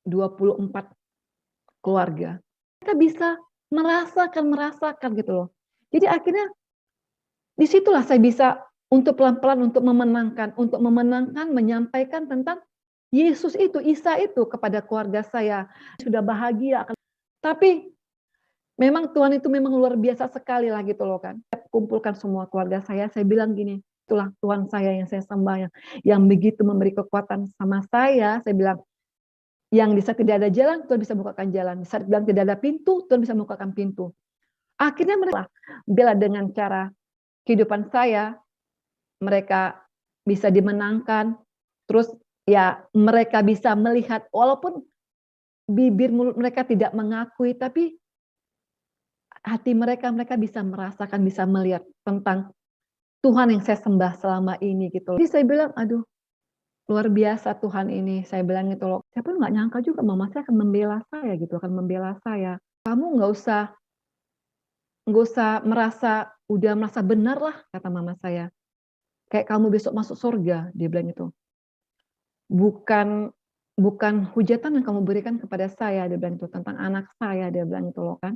24 keluarga. Kita bisa merasakan gitu loh. Jadi akhirnya di situlah saya bisa untuk pelan-pelan untuk memenangkan, menyampaikan tentang Yesus itu, Isa itu kepada keluarga saya. Sudah bahagia akan, tapi memang Tuhan itu memang luar biasa sekali lah gitu loh kan. Saya kumpulkan semua keluarga saya bilang gini, itulah Tuhan saya yang saya sembah, yang begitu memberi kekuatan sama saya bilang, yang di saat tidak ada jalan, Tuhan bisa bukakan jalan. Di saat bilang tidak ada pintu, Tuhan bisa bukakan pintu. Akhirnya mereka bela dengan cara kehidupan saya, mereka bisa dimenangkan, terus ya mereka bisa melihat, walaupun bibir mulut mereka tidak mengakui, tapi hati mereka bisa merasakan, bisa melihat tentang Tuhan yang saya sembah selama ini gitu. Jadi saya bilang, aduh luar biasa Tuhan ini, saya bilang gitu loh. Saya pun nggak nyangka juga mama saya akan membela saya gitu, akan membela saya. Kamu nggak usah merasa benar lah, kata mama saya. Kayak kamu besok masuk surga, dia bilang itu. Bukan hujatan yang kamu berikan kepada saya, dia bilang itu, tentang anak saya, dia bilang itu loh kan.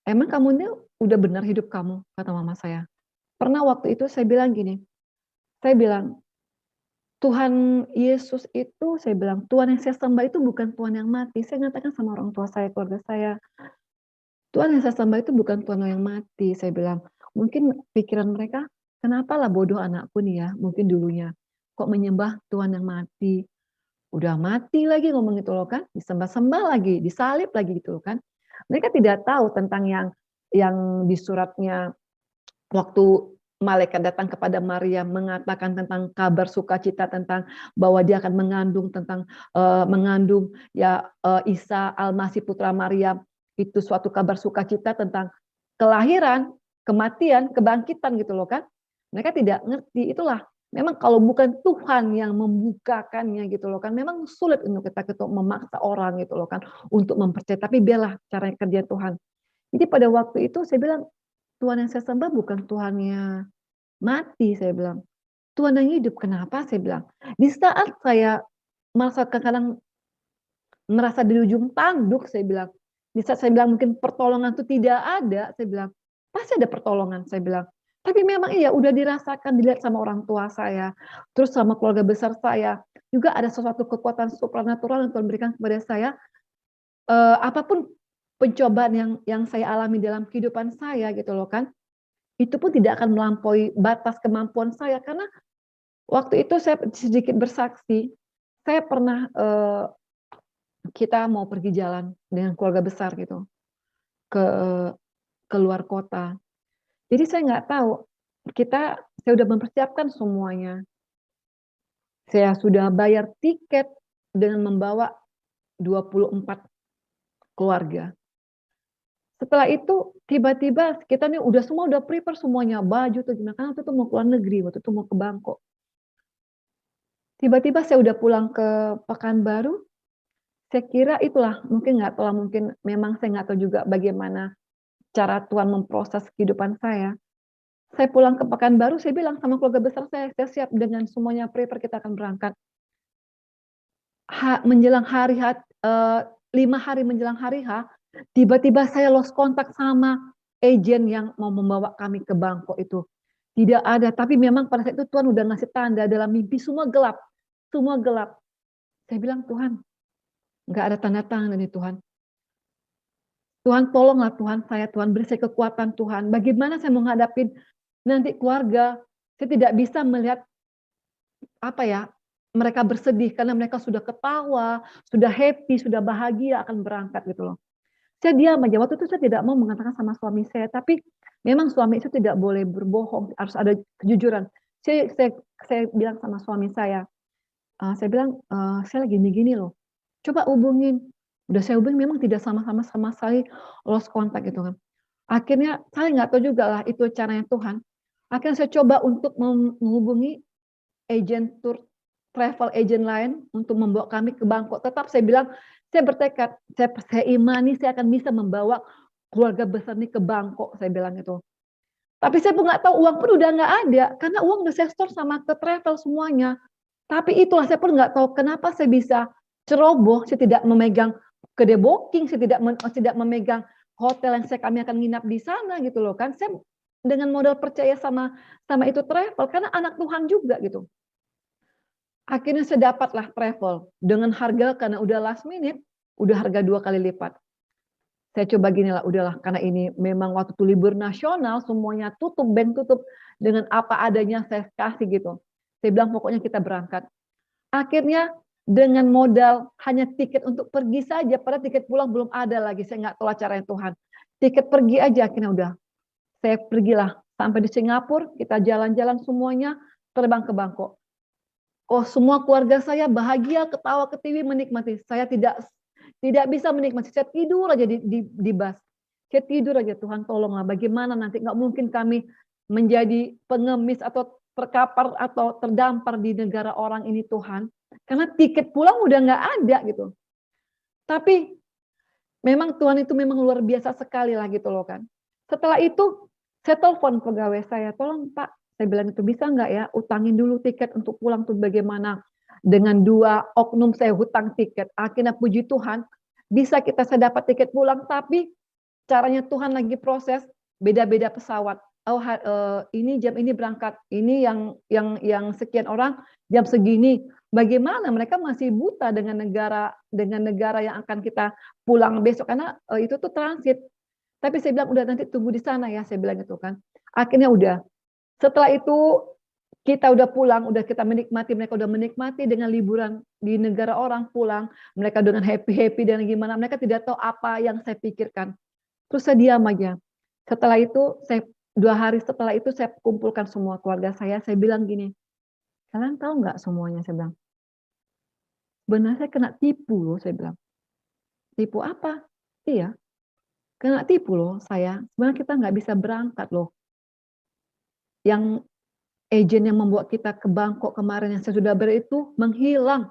Emang kamu ini udah benar hidup kamu, kata mama saya. Pernah waktu itu saya bilang gini, saya bilang, Tuhan Yesus itu, saya bilang, Tuhan yang saya sembah itu bukan Tuhan yang mati. Saya nyatakan sama orang tua saya, keluarga saya, Tuhan yang saya sembah itu bukan Tuhan yang mati. Saya bilang, mungkin pikiran mereka, kenapa lah bodoh anakku nih ya, mungkin dulunya. Kok menyembah Tuhan yang mati? Udah mati lagi ngomong itu loh kan, disembah-sembah lagi, disalib lagi gitu loh kan. Mereka tidak tahu tentang yang di suratnya waktu malaikat datang kepada Maria mengatakan tentang kabar sukacita tentang bahwa dia akan mengandung Isa Al-Masih putra Maria, itu suatu kabar sukacita tentang kelahiran, kematian, kebangkitan gitu loh kan. Mereka tidak ngerti, itulah memang kalau bukan Tuhan yang membukakannya gitu loh kan, memang sulit untuk kita memaksa orang gitu loh kan untuk mempercayai, tapi biarlah cara kerja Tuhan. Jadi pada waktu itu saya bilang, Tuhan yang saya sembah bukan Tuhannya mati, saya bilang. Tuhan yang hidup, kenapa? Saya bilang. Di saat saya merasa kadang merasa di ujung tanduk, saya bilang. Di saat saya bilang mungkin pertolongan itu tidak ada, saya bilang. Pasti ada pertolongan, saya bilang. Tapi memang iya, udah dirasakan, dilihat sama orang tua saya, terus sama keluarga besar saya. Juga ada sesuatu kekuatan supranatural yang Tuhan berikan kepada saya. Apapun pencobaan yang saya alami dalam kehidupan saya gitu loh kan, itu pun tidak akan melampaui batas kemampuan saya, karena waktu itu saya sedikit bersaksi, saya pernah kita mau pergi jalan dengan keluarga besar gitu ke luar kota. Jadi saya nggak tahu, saya udah mempersiapkan semuanya. Saya sudah bayar tiket dengan membawa 24 keluarga. Setelah itu tiba-tiba kita nih udah prepare semuanya, baju tuh gimana, karena waktu itu mau keluar negeri, waktu itu mau ke Bangkok. Tiba-tiba saya udah pulang ke Pekanbaru, saya kira itulah mungkin nggak tahu, mungkin memang saya nggak tahu juga bagaimana cara Tuhan memproses kehidupan saya. Saya pulang ke Pekanbaru, saya bilang sama keluarga besar saya siap dengan semuanya prepare, kita akan berangkat. Menjelang hari H, 5 hari menjelang hari H, tiba-tiba saya lost kontak sama agen yang mau membawa kami ke Bangkok itu. Tidak ada, tapi memang pada saat itu Tuhan udah ngasih tanda dalam mimpi, semua gelap, semua gelap. Saya bilang, Tuhan, nggak ada tanda tangan ini Tuhan. Tuhan tolonglah Tuhan saya, Tuhan beri saya kekuatan Tuhan. Bagaimana saya mau ngadapin nanti keluarga, saya tidak bisa melihat mereka bersedih karena mereka sudah ketawa, sudah happy, sudah bahagia akan berangkat gitu loh. Saya diam aja, waktu itu saya tidak mau mengatakan sama suami saya, tapi memang suami itu tidak boleh berbohong, harus ada kejujuran. Saya bilang sama suami saya bilang, saya lagi gini loh, coba hubungin. Udah saya hubungin, memang tidak sama sekali lost contact gitu kan. Akhirnya saya nggak tahu juga lah itu caranya Tuhan. Akhirnya saya coba untuk menghubungi travel agent lain untuk membawa kami ke Bangkok. Tetap saya bilang, saya bertekad, saya imani saya akan bisa membawa keluarga besar ini ke Bangkok, saya bilang itu. Tapi saya pun nggak tahu, uang pun udah nggak ada, karena uang udah saya store sama ke travel semuanya. Tapi itulah saya pun nggak tahu kenapa saya bisa ceroboh, saya tidak memegang kedai booking, saya tidak memegang hotel yang kami akan nginap di sana gitu loh kan. Saya dengan modal percaya sama itu travel, karena anak Tuhan juga gitu. Akhirnya saya dapatlah travel dengan harga, karena udah last minute, udah harga 2 kali lipat. Saya coba gini lah, udahlah karena ini memang waktu itu libur nasional, semuanya tutup, bank tutup, dengan apa adanya saya kasih gitu. Saya bilang pokoknya kita berangkat. Akhirnya dengan modal hanya tiket untuk pergi saja, padahal tiket pulang belum ada lagi, saya nggak tahu caranya Tuhan. Tiket pergi aja akhirnya udah, saya pergilah sampai di Singapura, kita jalan-jalan semuanya, terbang ke Bangkok. Oh, semua keluarga saya bahagia, ketawa, ketiwi, menikmati. Saya tidak bisa menikmati, saya tidur aja di bus. Saya tidur aja, Tuhan tolonglah bagaimana nanti, nggak mungkin kami menjadi pengemis atau terkapar atau terdampar di negara orang ini Tuhan. Karena tiket pulang udah nggak ada gitu. Tapi memang Tuhan itu memang luar biasa sekali lah gitu loh kan. Setelah itu saya telepon pegawai saya, tolong Pak, saya bilang itu bisa nggak ya utangin dulu tiket untuk pulang tuh bagaimana. Dengan 2 oknum saya hutang tiket. Akhirnya puji Tuhan bisa saya dapat tiket pulang, tapi caranya Tuhan lagi proses beda-beda pesawat. Oh, ini jam ini berangkat, ini yang sekian orang jam segini. Bagaimana mereka masih buta dengan negara yang akan kita pulang besok karena itu tuh transit. Tapi saya bilang udah nanti tunggu di sana ya, saya bilang gitu kan. Akhirnya udah. Setelah itu kita udah pulang, udah kita menikmati, mereka udah menikmati dengan liburan di negara orang pulang, mereka dengan happy-happy dan gimana, mereka tidak tahu apa yang saya pikirkan. Terus saya diam aja. Setelah itu, 2 hari setelah itu saya kumpulkan semua keluarga saya bilang gini, "Kalian tahu nggak semuanya?" Saya bilang, "Sebenarnya saya kena tipu loh," saya bilang. "Tipu apa?" "Iya, kena tipu loh saya, sebenarnya kita nggak bisa berangkat loh. Yang agen yang membawa kita ke Bangkok kemarin yang saya sudah bayar itu menghilang.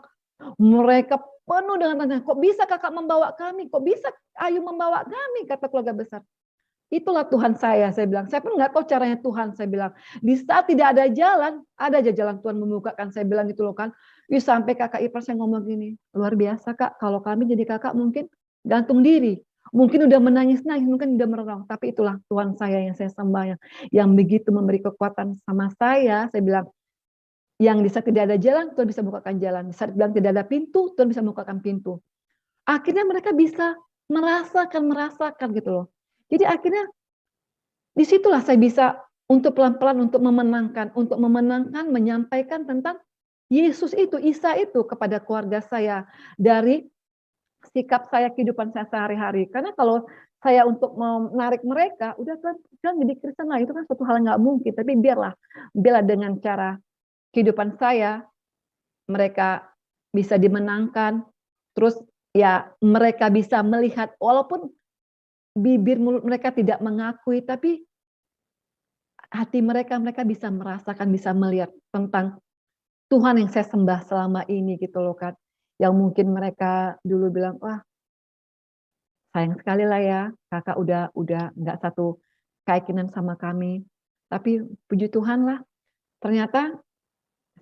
Mereka penuh dengan tanya, "Kok bisa Kakak membawa kami? Kok bisa Ayu membawa kami?" Kata keluarga besar. "Itulah Tuhan saya bilang. "Saya pun nggak tahu caranya Tuhan," saya bilang. "Di saat tidak ada jalan, ada aja jalan Tuhan membukakan," saya bilang gitu loh kan. Sampai kakak ipar saya ngomong gini, "Luar biasa Kak, kalau kami jadi kakak mungkin gantung diri. Mungkin udah menangis-nangis, mungkin udah merenung, tapi itulah Tuhan saya yang saya sembah, yang begitu memberi kekuatan sama saya bilang, yang di saat tidak ada jalan, Tuhan bisa bukakan jalan. Di saat bilang tidak ada pintu, Tuhan bisa bukakan pintu." Akhirnya mereka bisa merasakan gitu loh. Jadi akhirnya di situlah saya bisa untuk pelan-pelan untuk memenangkan, menyampaikan tentang Yesus itu, Isa itu kepada keluarga saya dari sikap saya, kehidupan saya sehari-hari. Karena kalau saya untuk menarik mereka, udah kan jadi Kristen lah, itu kan suatu hal yang nggak mungkin. Tapi biarlah dengan cara kehidupan saya, mereka bisa dimenangkan, terus ya mereka bisa melihat, walaupun bibir mulut mereka tidak mengakui, tapi hati mereka bisa merasakan, bisa melihat tentang Tuhan yang saya sembah selama ini gitu loh kan. Yang mungkin mereka dulu bilang, "Wah, sayang sekali lah ya, Kakak udah nggak satu keyakinan sama kami." Tapi puji Tuhan lah, ternyata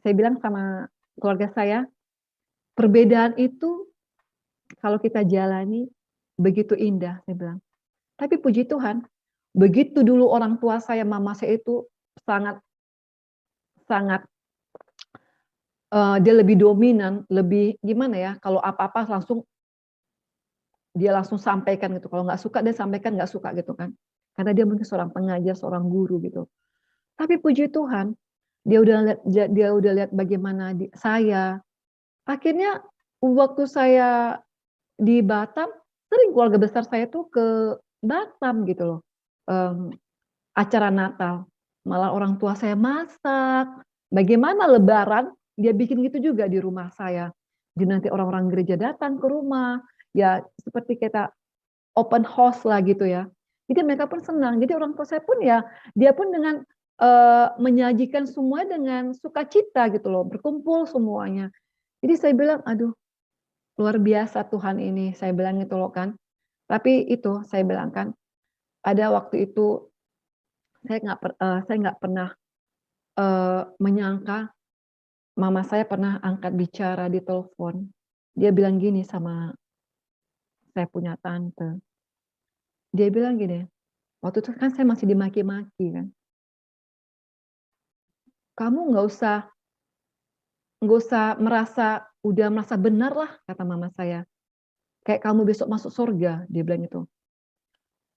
saya bilang sama keluarga saya, perbedaan itu kalau kita jalani begitu indah, saya bilang. Tapi puji Tuhan, begitu dulu orang tua saya, mama saya itu sangat sangat dia lebih dominan, lebih gimana ya, kalau apa-apa dia langsung sampaikan gitu, kalau nggak suka dia sampaikan nggak suka gitu kan. Karena dia mungkin seorang pengajar, seorang guru gitu. Tapi puji Tuhan, dia udah lihat bagaimana saya. Akhirnya waktu saya di Batam, sering keluarga besar saya tuh ke Batam gitu loh, acara Natal. Malah orang tua saya masak, bagaimana lebaran, dia bikin gitu juga di rumah saya. Jadi nanti orang-orang gereja datang ke rumah, ya seperti kita open house lah gitu ya. Jadi mereka pun senang. Jadi orang tua saya pun ya, dia pun dengan menyajikan semua dengan sukacita gitu loh, berkumpul semuanya. Jadi saya bilang, "Aduh, luar biasa Tuhan ini," saya bilang gitu loh kan. Tapi itu saya bilang kan, ada waktu itu saya nggak pernah menyangka mama saya pernah angkat bicara di telepon. Dia bilang gini sama saya punya tante, dia bilang gini, waktu itu kan saya masih dimaki-maki kan, "Kamu nggak usah udah merasa benar lah," kata mama saya, "kayak kamu besok masuk surga," dia bilang gitu.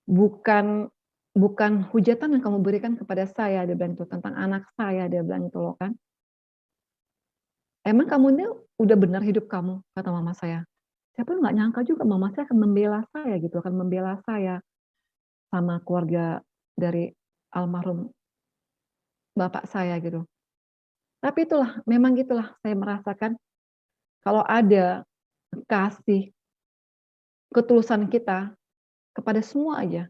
"Bukan bukan hujatan yang kamu berikan kepada saya," dia bilang itu, "tentang anak saya," dia bilang itu loh kan. "Emang kamu ini udah benar hidup kamu," kata mama saya. Saya pun nggak nyangka juga mama saya akan membela saya gitu, akan membela saya sama keluarga dari almarhum bapak saya gitu. Tapi itulah, memang gitulah saya merasakan kalau ada kasih, ketulusan kita kepada semua aja,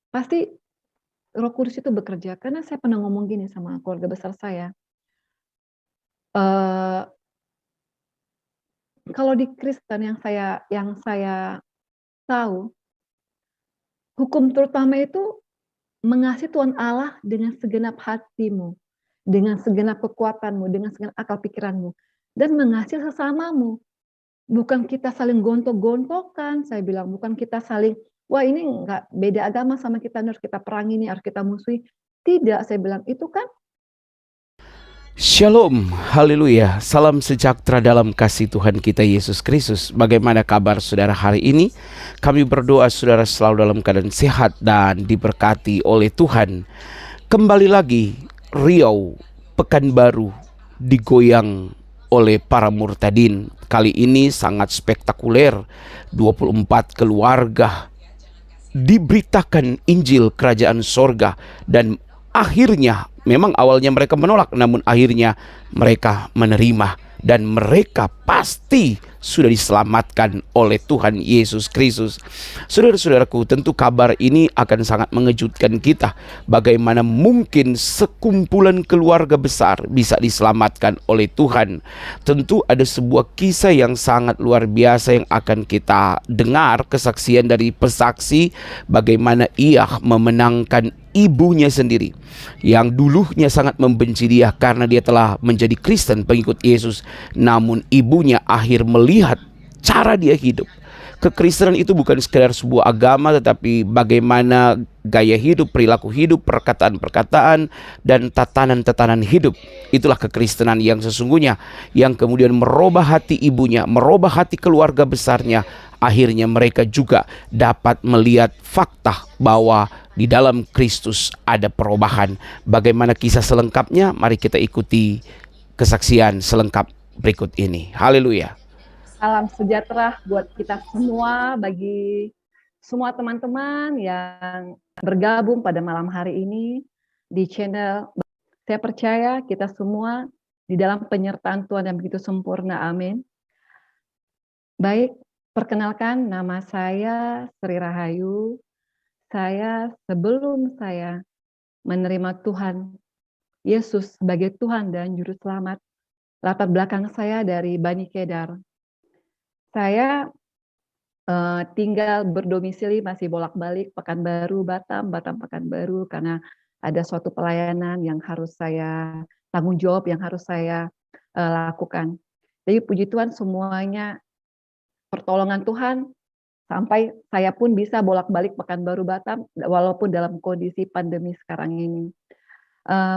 pasti Roh Kudus itu bekerja. Karena saya pernah ngomong gini sama keluarga besar saya, eee, kalau di Kristen yang saya tahu, hukum terutama itu mengasihi Tuhan Allah dengan segenap hatimu, dengan segenap kekuatanmu, dengan segenap akal pikiranmu, dan mengasihi sesamamu. Bukan kita saling gontok-gontokan, saya bilang, bukan kita saling, "Wah ini nggak beda agama sama kita, ini harus kita perangi nih, harus kita musuhi." Tidak, saya bilang, itu kan Shalom, haleluya, salam sejahtera dalam kasih Tuhan kita Yesus Kristus. Bagaimana kabar saudara hari ini? Kami berdoa saudara selalu dalam keadaan sehat dan diberkati oleh Tuhan. Kembali lagi, Riau, Pekanbaru digoyang oleh para murtadin. Kali ini sangat spektakuler, 24 keluarga diberitakan Injil Kerajaan Sorga, dan akhirnya memang awalnya mereka menolak, namun akhirnya mereka menerima, dan mereka pasti sudah diselamatkan oleh Tuhan Yesus Kristus. Saudara-saudaraku, tentu kabar ini akan sangat mengejutkan kita. Bagaimana mungkin sekumpulan keluarga besar bisa diselamatkan oleh Tuhan? Tentu ada sebuah kisah yang sangat luar biasa yang akan kita dengar, kesaksian dari pesaksi bagaimana ia memenangkan ibunya sendiri yang dulunya sangat membenci dia karena dia telah menjadi Kristen, pengikut Yesus. Namun ibunya akhir melihat cara dia hidup. Kekristenan itu bukan sekedar sebuah agama, tetapi bagaimana gaya hidup, perilaku hidup, perkataan-perkataan, dan tatanan-tatanan hidup. Itulah kekristenan yang sesungguhnya, yang kemudian merubah hati ibunya, merubah hati keluarga besarnya. Akhirnya mereka juga dapat melihat fakta bahwa di dalam Kristus ada perubahan. Bagaimana kisah selengkapnya? Mari kita ikuti kesaksian selengkap berikut ini. Haleluya. salam sejahtera buat kita semua, bagi semua teman-teman yang bergabung pada malam hari ini di channel. Saya percaya kita semua di dalam penyertaan Tuhan yang begitu sempurna, amin. Baik, perkenalkan nama saya Sri Rahayu. Sebelum saya menerima Tuhan Yesus sebagai Tuhan dan Juru Selamat, latar belakang saya dari Bani Kedar. Saya tinggal berdomisili masih bolak-balik Pekanbaru, Batam, Batam, Pekanbaru, karena ada suatu pelayanan yang harus saya tanggung jawab, yang harus saya lakukan. Jadi puji Tuhan semuanya pertolongan Tuhan, sampai saya pun bisa bolak-balik Pekanbaru, Batam, walaupun dalam kondisi pandemi sekarang ini.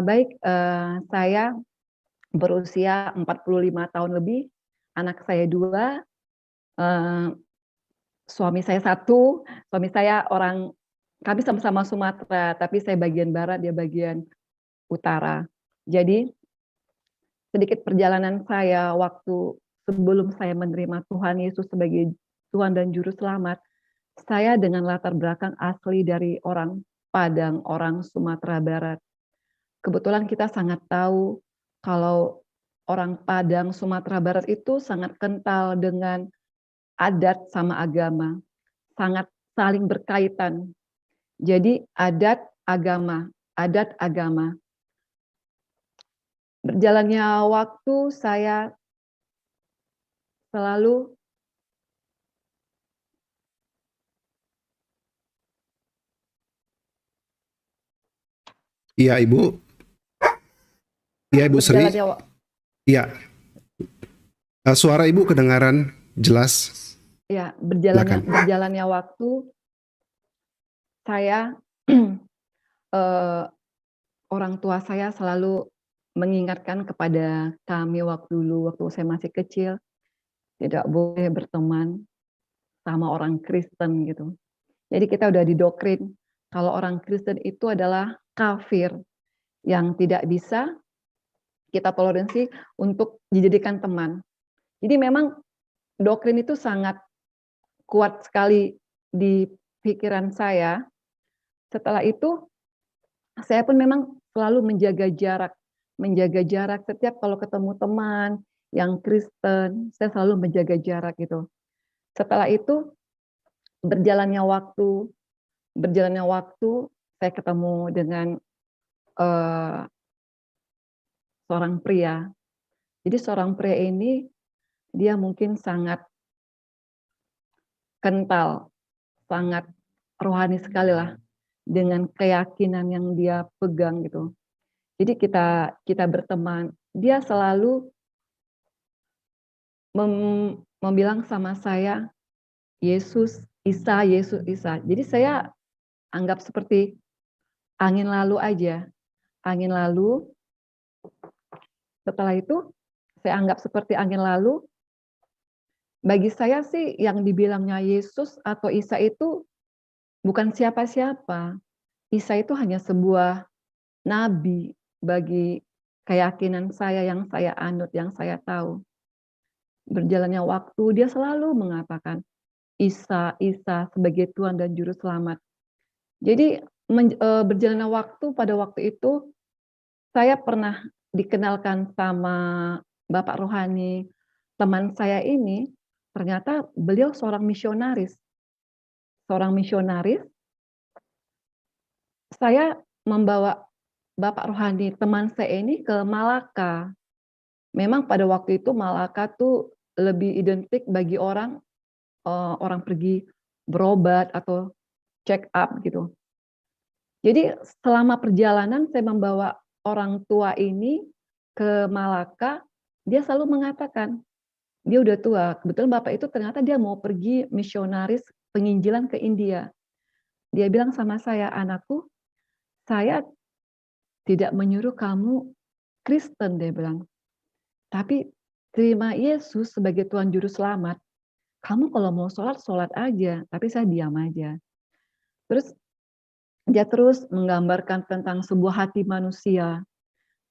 Baik, saya berusia 45 tahun lebih, anak saya 2, suami saya 1, suami saya kami sama-sama Sumatera, tapi saya bagian barat, dia bagian utara. Jadi, sedikit perjalanan saya waktu sebelum saya menerima Tuhan Yesus sebagai Tuhan dan Juru Selamat, saya dengan latar belakang asli dari orang Padang, orang Sumatera Barat. Kebetulan kita sangat tahu kalau orang Padang, Sumatera Barat itu sangat kental dengan adat sama agama, sangat saling berkaitan. Jadi adat agama. Berjalannya waktu saya selalu Iya, Ibu. Iya, Ibu Sri. berjalannya Iya. Suara Ibu kedengaran jelas. Ya, Silakan. berjalannya waktu saya eh, orang tua saya selalu mengingatkan kepada kami waktu saya masih kecil, tidak boleh berteman sama orang Kristen gitu. Jadi kita udah didoktrin kalau orang Kristen itu adalah kafir yang tidak bisa kita toleransi untuk dijadikan teman. Jadi memang doktrin itu sangat kuat sekali di pikiran saya. Setelah itu saya pun memang selalu menjaga jarak setiap kalau ketemu teman yang Kristen, saya selalu menjaga jarak gitu. Setelah itu berjalannya waktu saya ketemu dengan seorang pria. Jadi seorang pria ini dia mungkin sangat kental, sangat rohani sekali lah dengan keyakinan yang dia pegang gitu. Jadi kita berteman, dia selalu membilang sama saya, Yesus, Isa, Yesus, Isa. Jadi saya anggap seperti angin lalu aja. Angin lalu, setelah itu saya anggap seperti angin lalu. Bagi saya sih yang dibilangnya Yesus atau Isa itu bukan siapa-siapa. Isa itu hanya sebuah nabi bagi keyakinan saya yang saya anut, yang saya tahu. Berjalannya waktu, dia selalu mengatakan, Isa, Isa sebagai Tuhan dan Juru Selamat. Jadi berjalannya waktu, pada waktu itu, saya pernah dikenalkan sama Bapak Rohani, teman saya ini, ternyata beliau seorang misionaris. Seorang misionaris, saya membawa Bapak Rohani, teman saya ini ke Malaka. Memang pada waktu itu Malaka tuh lebih identik bagi orang pergi berobat atau check up gitu. Jadi selama perjalanan saya membawa orang tua ini ke Malaka, dia selalu mengatakan, dia udah tua, kebetulan Bapak itu ternyata dia mau pergi misionaris penginjilan ke India. Dia bilang sama saya, anakku, saya tidak menyuruh kamu Kristen, dia bilang. Tapi terima Yesus sebagai Tuhan Juru Selamat. Kamu kalau mau sholat, sholat aja. Tapi saya diam aja. Terus dia terus menggambarkan tentang sebuah hati manusia.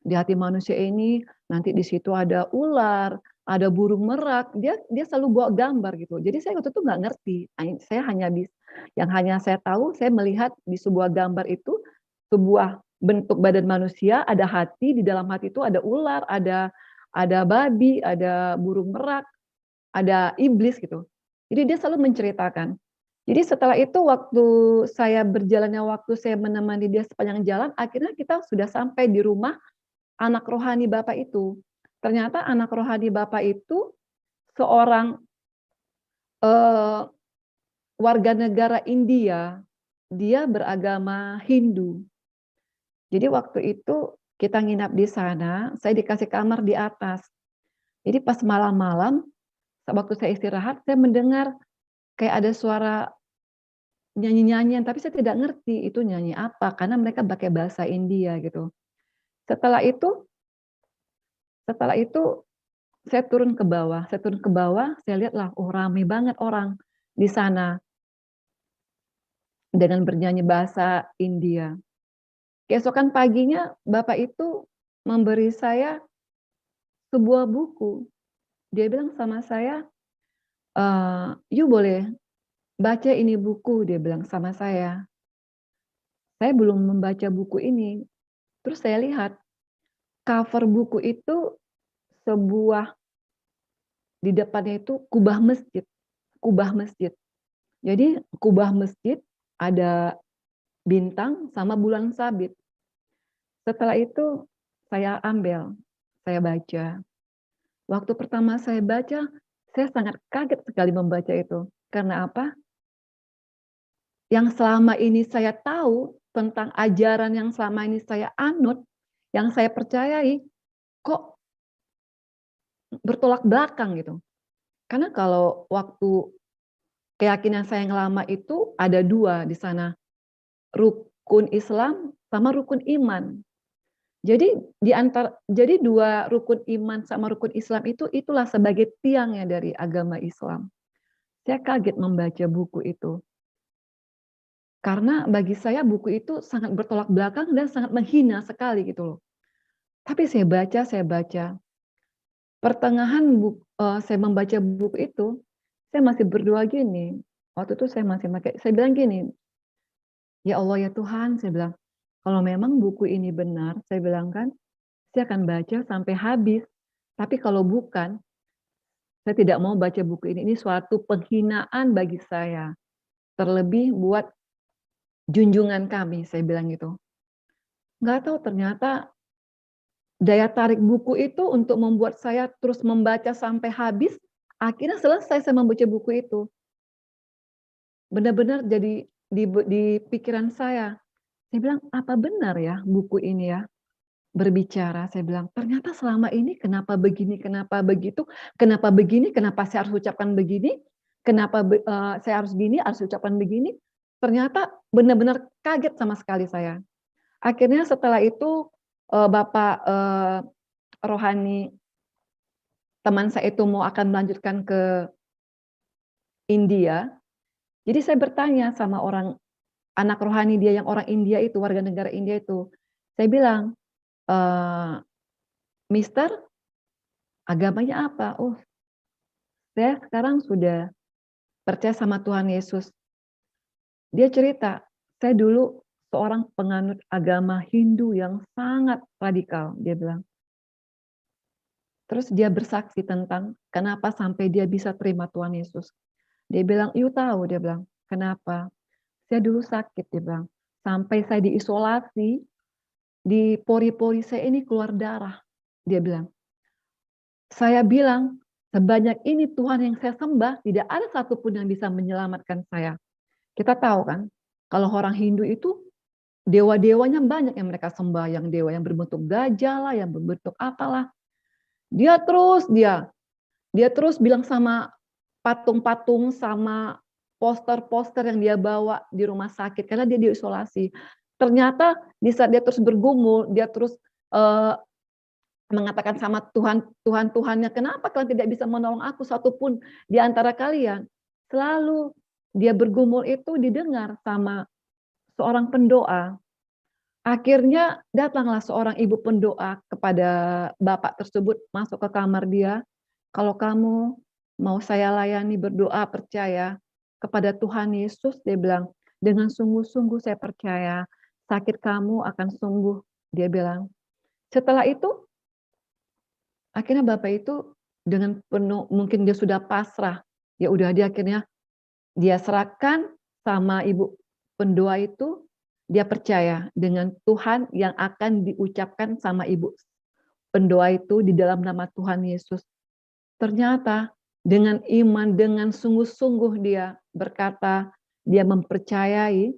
Di hati manusia ini nanti di situ ada ular, ada burung merak. Dia selalu bawa gambar gitu. Jadi saya waktu itu nggak ngerti. Saya hanya yang hanya saya tahu, saya melihat di sebuah gambar itu sebuah bentuk badan manusia, ada hati, di dalam hati itu ada ular, ada babi, ada burung merak, ada iblis gitu. Jadi dia selalu menceritakan. Jadi setelah itu waktu saya berjalannya waktu saya menemani dia sepanjang jalan, akhirnya kita sudah sampai di rumah anak rohani Bapak itu. Ternyata anak rohani Bapak itu seorang warga negara India, dia beragama Hindu. Jadi waktu itu kita nginap di sana, saya dikasih kamar di atas. Jadi pas malam-malam, waktu saya istirahat, saya mendengar kayak ada suara nyanyi-nyanyian, tapi saya tidak ngerti itu nyanyi apa, karena mereka pakai bahasa India gitu. Setelah itu saya turun ke bawah, saya lihatlah, oh rame banget orang di sana dengan bernyanyi bahasa India. Keesokan paginya Bapak itu memberi saya sebuah buku. Dia bilang sama saya, "You boleh baca ini buku," dia bilang sama saya. Saya belum membaca buku ini. Terus saya lihat cover buku itu sebuah, di depannya itu kubah masjid. Jadi kubah masjid ada bintang sama bulan sabit. Setelah itu saya ambil, saya baca. Waktu pertama saya baca, saya sangat kaget sekali membaca itu. Karena apa? Yang selama ini saya tahu tentang ajaran yang selama ini saya anut, yang saya percayai, kok bertolak belakang gitu. Karena kalau waktu keyakinan saya yang lama itu ada 2 di sana, rukun Islam sama rukun iman. Jadi 2 rukun iman sama rukun Islam itu, itulah sebagai tiangnya dari agama Islam. Saya kaget membaca buku itu. Karena bagi saya buku itu sangat bertolak belakang dan sangat menghina sekali gitu loh. Tapi saya baca. Pertengahan saya membaca buku itu, saya masih berdoa gini, waktu itu saya bilang gini, "Ya Allah, ya Tuhan," saya bilang, "kalau memang buku ini benar," saya bilang kan, "saya akan baca sampai habis. Tapi kalau bukan, saya tidak mau baca buku ini. Ini suatu penghinaan bagi saya, terlebih buat junjungan kami," saya bilang gitu. Nggak tahu ternyata daya tarik buku itu untuk membuat saya terus membaca sampai habis, akhirnya selesai saya membaca buku itu. Benar-benar jadi di pikiran saya. Saya bilang, "Apa benar ya buku ini ya berbicara?" Saya bilang, "Ternyata selama ini kenapa begini, kenapa begitu, kenapa begini, kenapa saya harus ucapkan begini, kenapa saya harus gini, harus ucapkan begini." Ternyata benar-benar kaget sama sekali saya. Akhirnya setelah itu, Bapak, rohani teman saya itu mau akan melanjutkan ke India, jadi saya bertanya sama anak rohani dia yang orang India itu, warga negara India itu. Saya bilang, eee, "Mister, agamanya apa?" "Oh, saya sekarang sudah percaya sama Tuhan Yesus." Dia cerita, "Saya dulu seorang penganut agama Hindu yang sangat radikal," dia bilang. Terus dia bersaksi tentang kenapa sampai dia bisa terima Tuhan Yesus. Dia bilang, "You tahu," dia bilang, "kenapa? Saya dulu sakit," dia bilang, "sampai saya diisolasi, di pori-pori saya ini keluar darah," dia bilang. Saya bilang, "Sebanyak ini Tuhan yang saya sembah, tidak ada satupun yang bisa menyelamatkan saya." Kita tahu kan, kalau orang Hindu itu dewa-dewanya banyak yang mereka sembah, yang dewa yang berbentuk gajah lah, yang berbentuk apalah. Dia terus dia dia terus bilang sama patung-patung, sama poster-poster yang dia bawa di rumah sakit karena dia diisolasi. Ternyata di saat dia terus bergumul, dia terus, eee, mengatakan sama Tuhan-Tuhannya, "Kenapa kalian tidak bisa menolong aku satupun di antara kalian?" Selalu dia bergumul itu didengar sama seorang pendoa. Akhirnya datanglah seorang ibu pendoa kepada bapak tersebut, masuk ke kamar dia, "Kalau kamu mau saya layani berdoa percaya kepada Tuhan Yesus," dia bilang, "dengan sungguh-sungguh saya percaya sakit kamu akan sembuh," dia bilang. Setelah itu, akhirnya bapak itu dengan penuh mungkin dia sudah pasrah, ya udah dia akhirnya dia serahkan sama ibu pendoa itu, dia percaya dengan Tuhan yang akan diucapkan sama ibu pendoa itu di dalam nama Tuhan Yesus. Ternyata dengan iman, dengan sungguh-sungguh dia berkata, dia mempercayai,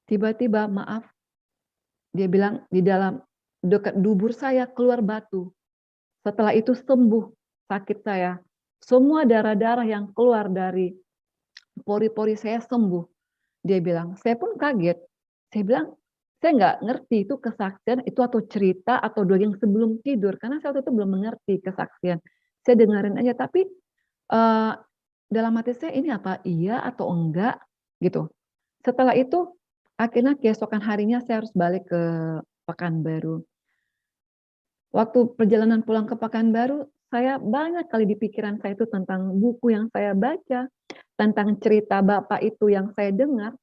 tiba-tiba maaf, dia bilang di dalam dekat dubur saya keluar batu. Setelah itu sembuh sakit saya. Semua darah-darah yang keluar dari pori-pori saya sembuh. Dia bilang, saya pun kaget. Saya bilang, saya nggak ngerti itu kesaksian itu atau cerita atau doa yang sebelum tidur, karena saya waktu itu belum mengerti kesaksian. Saya dengerin aja, tapi eee, dalam hati saya ini apa iya atau enggak gitu. Setelah itu akhirnya keesokan harinya saya harus balik ke Pekanbaru. Waktu perjalanan pulang ke Pekanbaru, saya banyak kali di pikiran saya itu tentang buku yang saya baca, tentang cerita bapak itu yang saya dengar.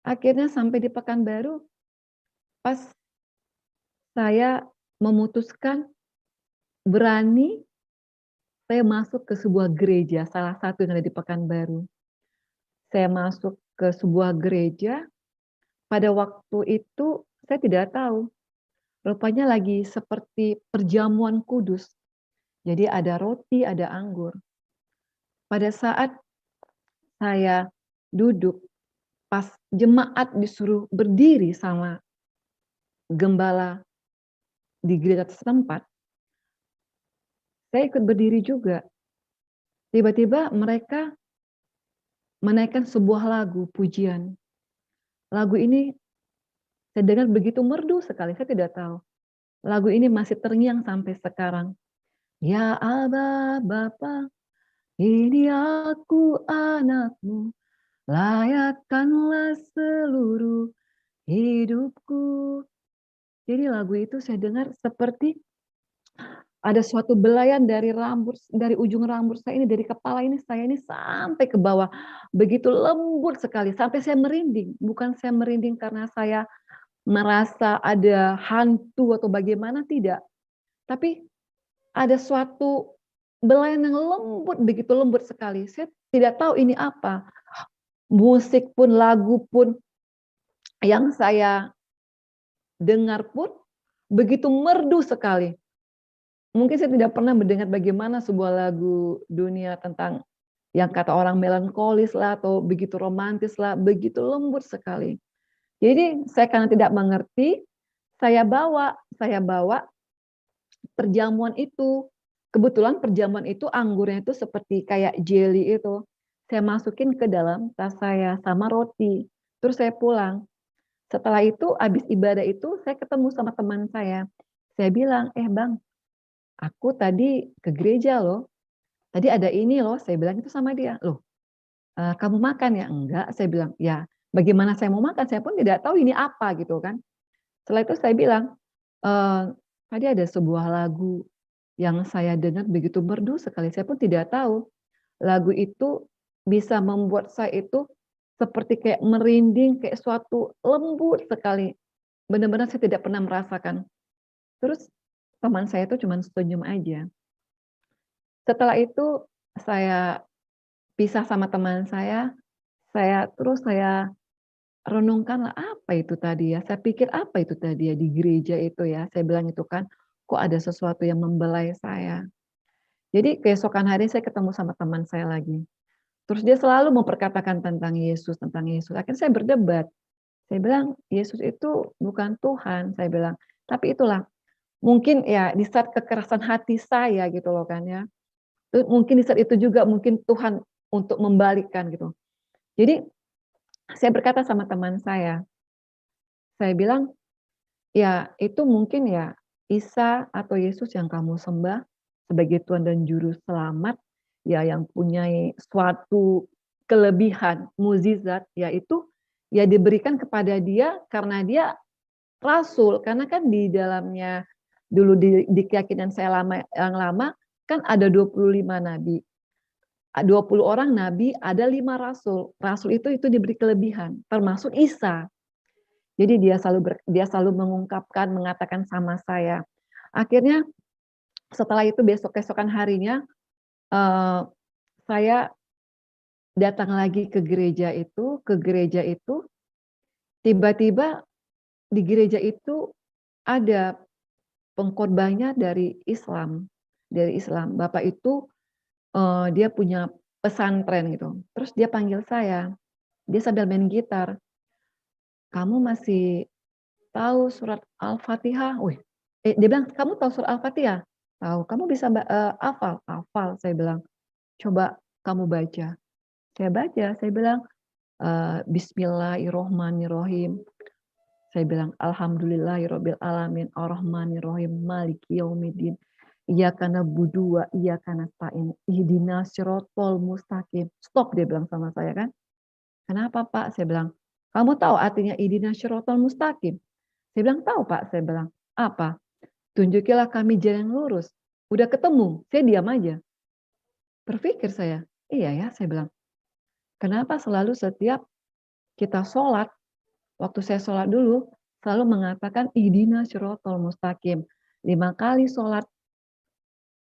Akhirnya sampai di Pekanbaru, pas saya memutuskan berani saya masuk ke sebuah gereja, salah satu yang ada di Pekanbaru. Saya masuk ke sebuah gereja, pada waktu itu saya tidak tahu, rupanya lagi seperti perjamuan kudus. Jadi ada roti, ada anggur. Pada saat saya duduk, pas jemaat disuruh berdiri sama gembala di gereja setempat, Saya ikut berdiri juga. Tiba-tiba mereka menaikkan sebuah lagu pujian. Lagu ini saya dengar begitu merdu sekali, saya tidak tahu. Lagu ini masih terngiang sampai sekarang. Ya Aba Bapa, ini aku anakmu, layakkanlah seluruh hidupku. Jadi lagu itu saya dengar seperti ada suatu belayan dari ujung rambut saya ini, dari kepala ini saya ini sampai ke bawah. Begitu lembut sekali, sampai saya merinding. Bukan saya merinding karena saya merasa ada hantu atau bagaimana, tidak. Tapi ada suatu belayan yang lembut, begitu lembut sekali. Saya tidak tahu ini apa. Musik pun, lagu pun yang saya dengar pun begitu merdu sekali. Mungkin saya tidak pernah mendengar bagaimana sebuah lagu dunia tentang yang kata orang melankolis lah atau begitu romantis lah, begitu lembut sekali. Jadi saya karena tidak mengerti, saya bawa perjamuan itu. Kebetulan perjamuan itu anggurnya itu seperti kayak jelly itu. Saya masukin ke dalam tas saya sama roti. Terus saya pulang. Setelah itu habis ibadah itu saya ketemu sama teman saya. Saya bilang, Bang, aku tadi ke gereja loh. Tadi ada ini loh, saya bilang itu sama dia. Loh, kamu makan ya? Enggak, saya bilang. Ya, bagaimana saya mau makan? Saya pun tidak tahu ini apa gitu kan. Setelah itu saya bilang, tadi ada sebuah lagu yang saya dengar begitu merdu sekali. Saya pun tidak tahu lagu itu bisa membuat saya itu seperti kayak merinding, kayak suatu lembut sekali. Benar-benar saya tidak pernah merasakan. Terus teman saya itu cuma senyum aja. Setelah itu saya pisah sama teman saya renungkan apa itu tadi ya, saya pikir apa itu tadi ya di gereja itu ya, saya bilang itu kan, kok ada sesuatu yang membelai saya. Jadi keesokan hari saya ketemu sama teman saya lagi, terus dia selalu memperkatakan tentang Yesus, akhirnya saya berdebat, saya bilang, "Yesus itu bukan Tuhan," saya bilang, tapi itulah, mungkin ya di saat kekerasan hati saya gitu loh kan ya, mungkin di saat itu juga mungkin Tuhan untuk membalikkan gitu. Jadi saya berkata sama teman saya bilang, "Ya itu mungkin ya Isa atau Yesus yang kamu sembah sebagai Tuhan dan Juru Selamat, ya yang punyai suatu kelebihan, mukjizat, yaitu ya diberikan kepada dia karena dia rasul." Karena kan di dalamnya dulu di keyakinan saya yang lama kan ada 25 nabi. 20 orang nabi, ada 5 rasul. Rasul itu diberi kelebihan, termasuk Isa. Jadi dia selalu mengungkapkan, mengatakan sama saya. Akhirnya setelah itu keesokan harinya, saya datang lagi ke gereja itu, tiba-tiba di gereja itu ada pengkhotbahnya dari Islam. Bapak itu, dia punya pesantren gitu, terus dia panggil saya, dia sambil main gitar, "Kamu masih tahu surat Al-Fatihah?" Wih, dia bilang, "Kamu tahu surat Al-Fatihah?" "Tahu." "Kamu bisa hafal?" "Hafal," saya bilang. "Coba kamu baca." Saya baca, saya bilang, Bismillahirrohmanirrohim. Saya bilang, Alhamdulillahirabbil alamin, arrahmanirrahim, maliki yaumiddin. Iyyaka na'budu wa iyyaka nasta'in. Ihdinas siratal mustaqim. Stop, dia bilang sama saya kan. "Kenapa, Pak?" Saya bilang, "Kamu tahu artinya ihdinas siratal mustaqim?" Saya bilang, "Tahu, Pak." Saya bilang, "Apa?" "Tunjukilah kami jalan yang lurus." Udah ketemu, saya diam aja. Berpikir saya, iya ya, saya bilang, kenapa selalu setiap kita sholat, waktu saya sholat dulu, selalu mengatakan ihdinas siratal mustaqim. 5 kali sholat,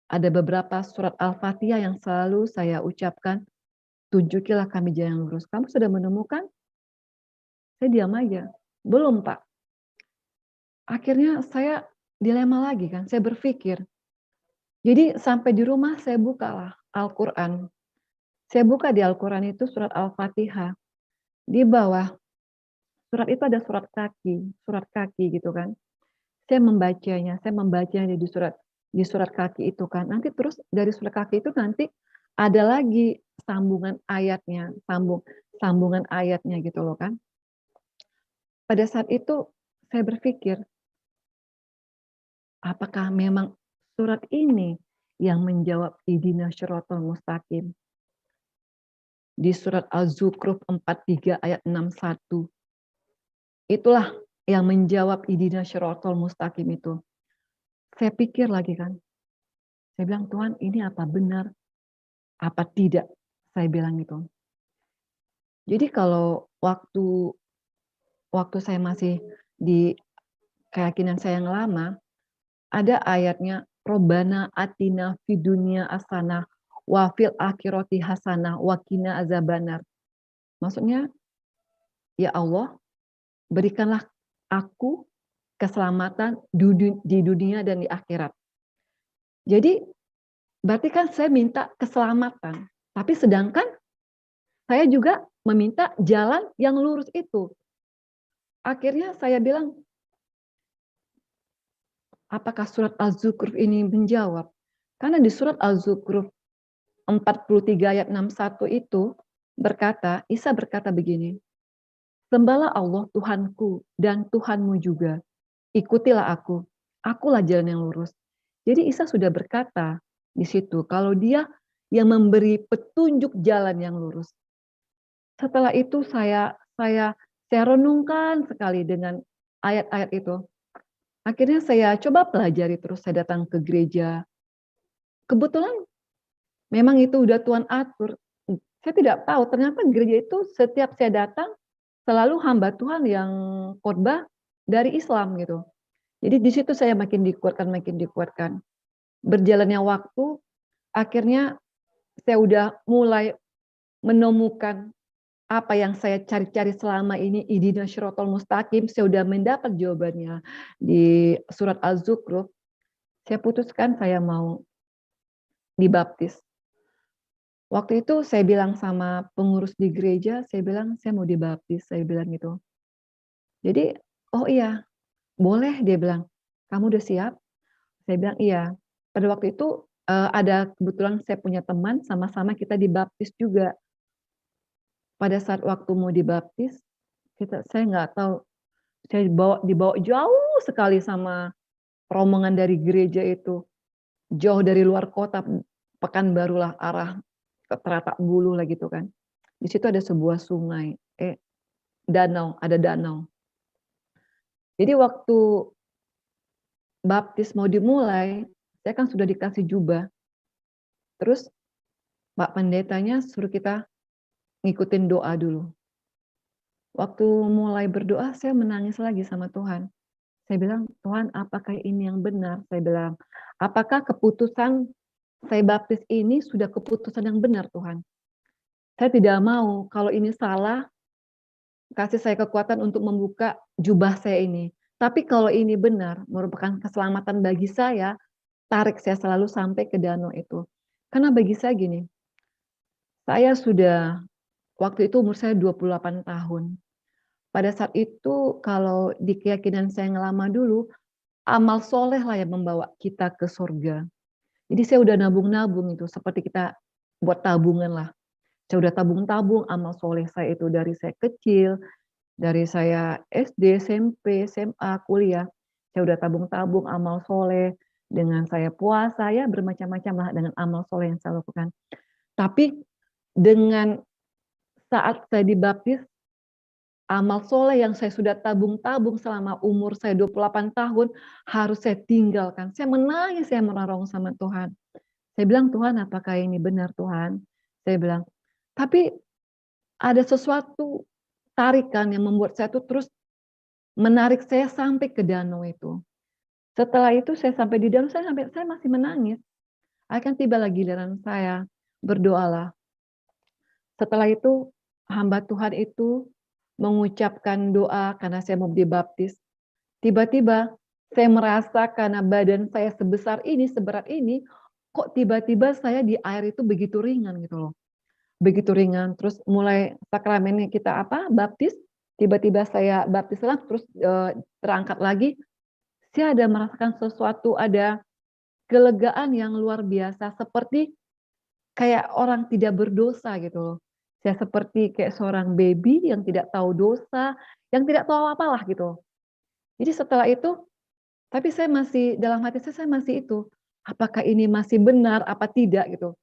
ada beberapa surat Al-Fatihah yang selalu saya ucapkan, tunjukilah kami jalan yang lurus. Kamu sudah menemukan? Saya diam aja. Belum, Pak. Akhirnya saya dilema lagi kan, saya berpikir. Jadi sampai di rumah saya bukalah Al-Quran. Saya buka di Al-Quran itu surat Al-Fatihah. Di bawah surat itu ada surat kaki gitu kan. Saya membacanya di surat. di surat kaki itu kan. Nanti terus dari surat kaki itu nanti ada lagi sambungan ayatnya, sambungan ayatnya gitu loh kan. Pada saat itu saya berpikir, apakah memang surat ini yang menjawab ihdina syiratal mustaqim? Di surat Az-Zukhruf 43 ayat 61. Itulah yang menjawab ihdina syiratal mustaqim itu. Saya pikir lagi kan. Saya bilang, Tuhan ini apa benar? Apa tidak? Saya bilang gitu. Jadi kalau waktu saya masih di keyakinan saya yang lama, ada ayatnya, Robbana atina fid dunya hasanah wa fil akhirati hasanah wa qina azabannar. Maksudnya, ya Allah, berikanlah aku keselamatan di dunia dan di akhirat. Jadi, berarti kan saya minta keselamatan, tapi sedangkan saya juga meminta jalan yang lurus itu. Akhirnya saya bilang, apakah surat Az-Zukhruf ini menjawab? Karena di surat Az-Zukhruf 43 ayat 61 itu berkata, Isa berkata begini, sembahlah Allah Tuhanku dan Tuhanmu juga. Ikutilah aku. Akulah jalan yang lurus. Jadi Isa sudah berkata di situ kalau dia yang memberi petunjuk jalan yang lurus. Setelah itu saya renungkan sekali dengan ayat-ayat itu. Akhirnya saya coba pelajari terus, saya datang ke gereja. Kebetulan memang itu udah Tuhan atur. Saya tidak tahu, ternyata gereja itu setiap saya datang selalu hamba Tuhan yang khotbah dari Islam gitu. Jadi di situ saya makin dikuatkan. Berjalannya waktu, akhirnya saya udah mulai menemukan apa yang saya cari-cari selama ini, ihdina syiratal mustaqim, saya udah mendapat jawabannya di surat Az-Zukhruf. Saya putuskan saya mau dibaptis. Waktu itu saya bilang sama pengurus di gereja, saya bilang saya mau dibaptis, saya bilang gitu. Jadi, oh iya, boleh, dia bilang, kamu udah siap? Saya bilang iya. Pada waktu itu ada kebetulan saya punya teman, sama-sama kita dibaptis juga. Pada saat waktu mau dibaptis, saya nggak tahu, saya dibawa jauh sekali sama rombongan dari gereja itu, jauh dari luar kota, Pekanbaru lah, arah ke Teratak Bulu lah gitu kan. Di situ ada sebuah sungai, danau, ada danau. Jadi waktu baptis mau dimulai, saya kan sudah dikasih jubah. Terus Pak Pendetanya suruh kita ngikutin doa dulu. Waktu mulai berdoa, saya menangis lagi sama Tuhan. Saya bilang, Tuhan, apakah ini yang benar? Saya bilang, apakah keputusan saya baptis ini sudah keputusan yang benar, Tuhan? Saya tidak mau, kalau ini salah, kasih saya kekuatan untuk membuka jubah saya ini. Tapi kalau ini benar, merupakan keselamatan bagi saya, tarik saya selalu sampai ke danau itu. Karena bagi saya gini, saya sudah, waktu itu umur saya 28 tahun. Pada saat itu, kalau di keyakinan saya yang lama dulu, amal soleh lah yang membawa kita ke surga. Jadi saya udah nabung-nabung itu, seperti kita buat tabungan lah. Saya udah tabung-tabung amal soleh saya itu dari saya kecil, dari saya SD, SMP, SMA, kuliah. Saya udah tabung-tabung amal soleh, dengan saya puasa, ya bermacam-macam lah dengan amal soleh yang saya lakukan. Tapi dengan saat saya dibaptis, amal soleh yang saya sudah tabung-tabung selama umur saya 28 tahun, harus saya tinggalkan. Saya menangis, saya merarong sama Tuhan. Saya bilang, Tuhan, apakah ini benar, Tuhan? Saya bilang, tapi ada sesuatu tarikan yang membuat saya tuh terus menarik saya sampai ke danau itu. Setelah itu saya sampai di danau, saya masih menangis. Akan tibalah giliran saya, berdoalah. Setelah itu, hamba Tuhan itu mengucapkan doa karena saya mau dibaptis. Tiba-tiba saya merasa karena badan saya sebesar ini, seberat ini, kok tiba-tiba saya di air itu begitu ringan gitu loh. Begitu ringan, terus mulai sakramennya kita baptis, tiba-tiba saya baptis lah, terus terangkat lagi, saya ada merasakan sesuatu, ada kelegaan yang luar biasa, seperti kayak orang tidak berdosa gitu loh. Saya seperti kayak seorang baby yang tidak tahu dosa, yang tidak tahu apalah gitu. Jadi setelah itu, tapi saya masih dalam hati saya masih itu, apakah ini masih benar apa tidak gitu.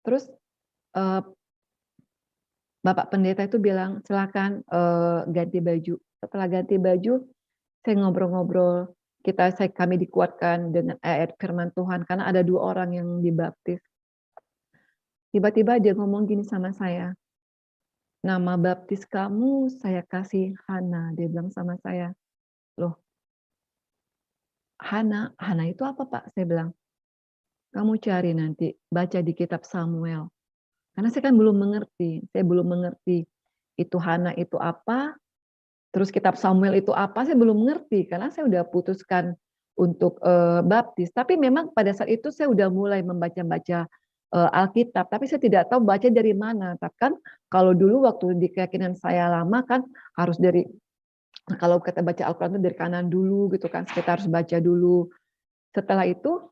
Terus, eee, Bapak pendeta itu bilang, "Silakan, ganti baju." Setelah ganti baju, saya ngobrol-ngobrol, kami dikuatkan dengan ayat firman Tuhan karena ada 2 orang yang dibaptis. Tiba-tiba dia ngomong gini sama saya, "Nama baptis kamu saya kasih Hana," dia bilang sama saya. "Loh, Hana? Hana itu apa, Pak?" Saya bilang, "Kamu cari nanti, baca di kitab Samuel." Karena saya kan belum mengerti itu Hana itu apa, terus kitab Samuel itu apa, saya belum mengerti karena saya udah putuskan untuk, baptis. Tapi memang pada saat itu saya udah mulai membaca-baca, Alkitab, tapi saya tidak tahu baca dari mana. Tapi kan kalau dulu waktu di keyakinan saya lama kan harus dari kalau kita baca Al-Quran itu dari kanan dulu gitu kan, kita harus baca dulu. Setelah itu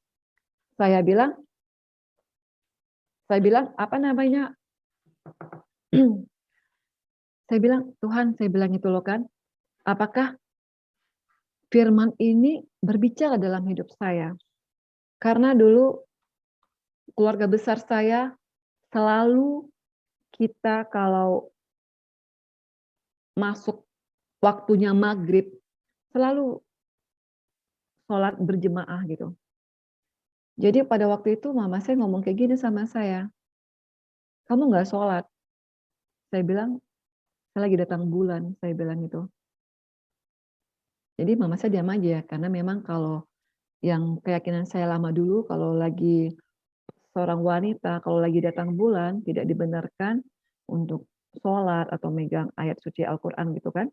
saya bilang apa namanya, saya bilang, "Tuhan," saya bilang itu loh kan, "apakah firman ini berbicara dalam hidup saya?" Karena dulu keluarga besar saya selalu kita kalau masuk waktunya maghrib, selalu sholat berjemaah gitu. Jadi pada waktu itu mama saya ngomong kayak gini sama saya, "Kamu nggak sholat?" Saya bilang, "Saya lagi datang bulan," saya bilang gitu. Jadi mama saya diam aja, karena memang kalau yang keyakinan saya lama dulu, kalau lagi seorang wanita, kalau lagi datang bulan, tidak dibenarkan untuk sholat atau megang ayat suci Al-Quran gitu kan.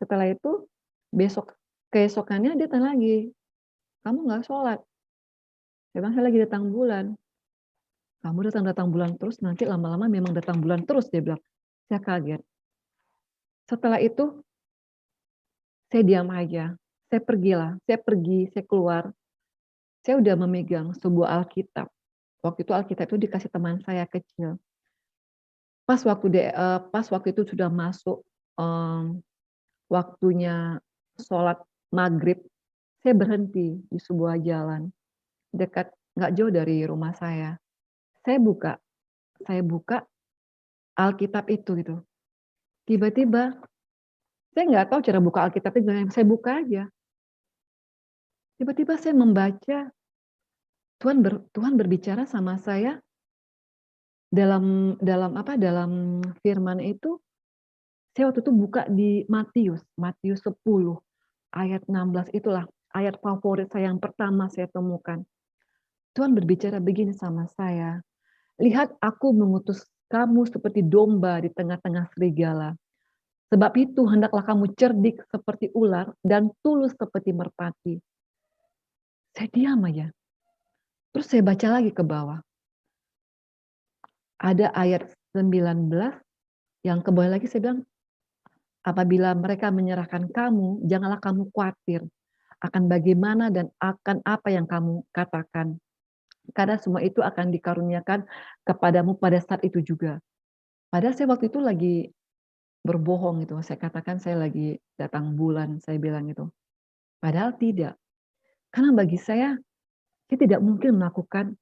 Setelah itu, keesokannya dia tanya lagi, "Kamu nggak sholat?" Saya bilang, "Saya lagi datang bulan." "Kamu datang-datang bulan terus, nanti lama-lama memang datang bulan terus," dia bilang. Saya kaget. Setelah itu, saya diam aja. Saya pergi, saya keluar. Saya udah memegang sebuah Alkitab. Waktu itu Alkitab itu dikasih teman saya kecil. Pas waktu itu sudah masuk, waktunya sholat maghrib, saya berhenti di sebuah jalan, dekat nggak jauh dari rumah saya. Saya buka saya buka Alkitab itu gitu. Tiba-tiba, saya nggak tahu cara buka Alkitab itu gimana, saya buka aja. Tiba-tiba saya membaca, Tuhan berbicara sama saya dalam dalam apa, dalam firman itu, saya waktu itu buka di Matius 10 ayat 16 itulah ayat favorit saya yang pertama saya temukan. Tuhan berbicara begini sama saya, "Lihat aku mengutus kamu seperti domba di tengah-tengah serigala. Sebab itu hendaklah kamu cerdik seperti ular dan tulus seperti merpati." Saya diam aja, terus saya baca lagi ke bawah. Ada ayat 19 yang ke bawah lagi saya bilang, "Apabila mereka menyerahkan kamu, janganlah kamu khawatir akan bagaimana dan akan apa yang kamu katakan. Karena semua itu akan dikaruniakan kepadamu pada saat itu juga." Padahal saya waktu itu lagi berbohong gitu, saya katakan saya lagi datang bulan, saya bilang gitu. Padahal tidak, karena bagi saya tidak mungkin melakukan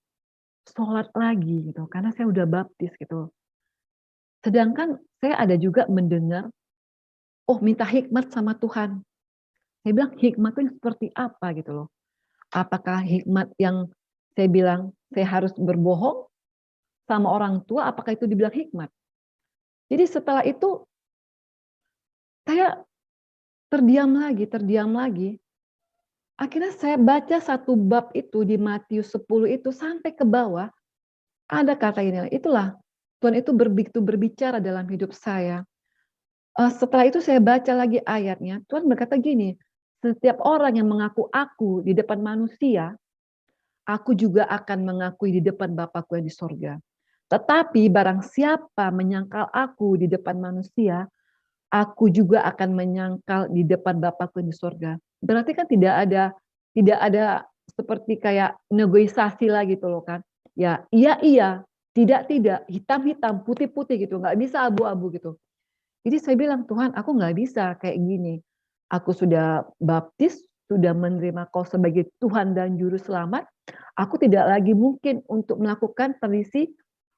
sholat lagi gitu, karena saya udah baptis gitu. Sedangkan saya ada juga mendengar, oh minta hikmat sama Tuhan. Saya bilang hikmat itu seperti apa gitu loh. Apakah hikmat yang saya bilang saya harus berbohong sama orang tua, apakah itu dibilang hikmat? Jadi setelah itu saya terdiam lagi. Akhirnya saya baca satu bab itu di Matius 10 itu sampai ke bawah, ada kata ini, itulah Tuhan itu begitu berbicara dalam hidup saya. Setelah itu saya baca lagi ayatnya, Tuhan berkata gini, "Setiap orang yang mengaku aku di depan manusia, aku juga akan mengakui di depan Bapakku yang di sorga. Tetapi barang siapa menyangkal aku di depan manusia, aku juga akan menyangkal di depan Bapakku yang di sorga." Berarti kan tidak ada seperti kayak negosiasi lah gitu loh kan. Ya, iya, tidak, hitam-hitam, putih-putih gitu, nggak bisa abu-abu gitu. Jadi saya bilang, "Tuhan, aku nggak bisa kayak gini. Aku sudah baptis, sudah menerima Kau sebagai Tuhan dan Juru Selamat, aku tidak lagi mungkin untuk melakukan tradisi,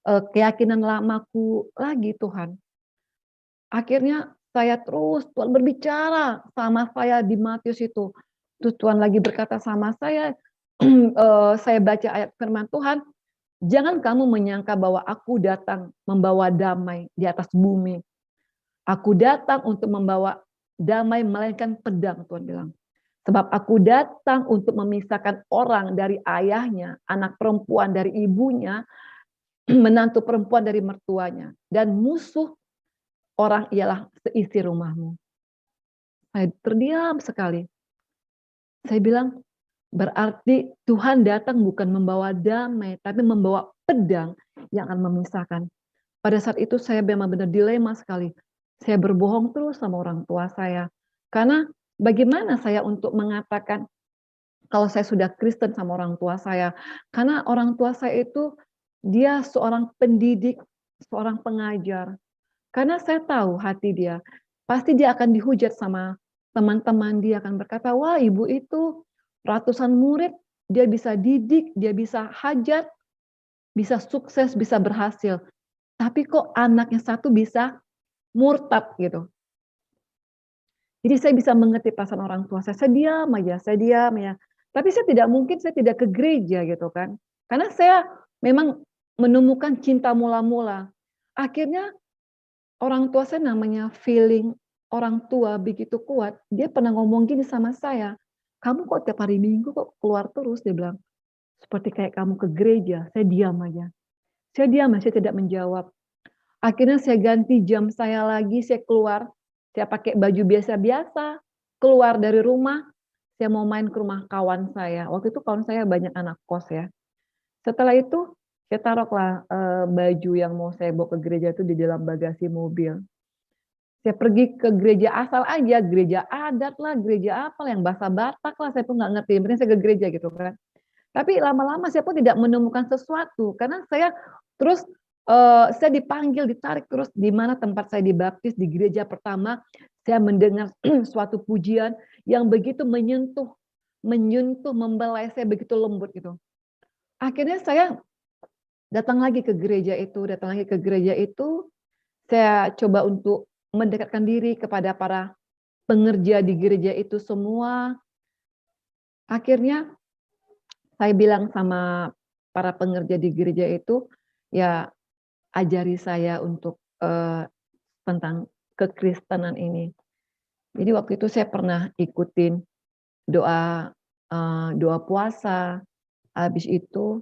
keyakinan lamaku lagi, Tuhan." Akhirnya saya terus Tuhan berbicara sama saya di Matius itu. Terus Tuhan lagi berkata sama saya, saya baca ayat firman Tuhan, "Jangan kamu menyangka bahwa aku datang membawa damai di atas bumi. Aku datang untuk membawa damai melainkan pedang," Tuhan bilang. "Sebab aku datang untuk memisahkan orang dari ayahnya, anak perempuan dari ibunya, menantu perempuan dari mertuanya, dan musuh orang ialah seisi rumahmu." Saya terdiam sekali. Saya bilang, berarti Tuhan datang bukan membawa damai, tapi membawa pedang yang akan memisahkan. Pada saat itu saya memang benar dilema sekali. Saya berbohong terus sama orang tua saya. Karena bagaimana saya untuk mengatakan kalau saya sudah Kristen sama orang tua saya. Karena orang tua saya itu dia seorang pendidik, seorang pengajar. Karena saya tahu hati dia, pasti dia akan dihujat sama teman-teman, dia akan berkata, "Wah, ibu itu ratusan murid, dia bisa didik, dia bisa hajat, bisa sukses, bisa berhasil. Tapi kok anaknya satu bisa murtad," gitu. Jadi saya bisa mengerti perasaan orang tua saya diam aja, saya diam ya. Tapi saya tidak mungkin saya tidak ke gereja gitu kan. Karena saya memang menemukan cinta mula-mula. Akhirnya orang tua saya namanya feeling orang tua begitu kuat, dia pernah ngomong gini sama saya, "Kamu kok tiap hari Minggu kok keluar terus?" Dia bilang, "Seperti kayak kamu ke gereja." Saya diam aja. Saya diam, saya tidak menjawab. Akhirnya saya ganti jam saya lagi, saya keluar, saya pakai baju biasa-biasa, keluar dari rumah, saya mau main ke rumah kawan saya. Waktu itu kawan saya banyak anak kos ya. Setelah itu saya taruhlah, baju yang mau saya bawa ke gereja itu di dalam bagasi mobil. Saya pergi ke gereja asal aja, gereja adat lah, gereja apa yang bahasa Batak lah, saya pun nggak ngerti, yang penting saya ke gereja gitu kan. Tapi lama-lama saya pun tidak menemukan sesuatu, karena saya terus, saya dipanggil, ditarik terus di mana tempat saya dibaptis, di gereja pertama, saya mendengar suatu pujian yang begitu menyentuh menyentuh, membelai saya begitu lembut gitu. Akhirnya saya datang lagi ke gereja itu, saya coba untuk mendekatkan diri kepada para pengerja di gereja itu semua. Akhirnya saya bilang sama para pengerja di gereja itu, ya ajari saya untuk, tentang kekristenan ini. Jadi waktu itu saya pernah ikutin doa, doa puasa, habis itu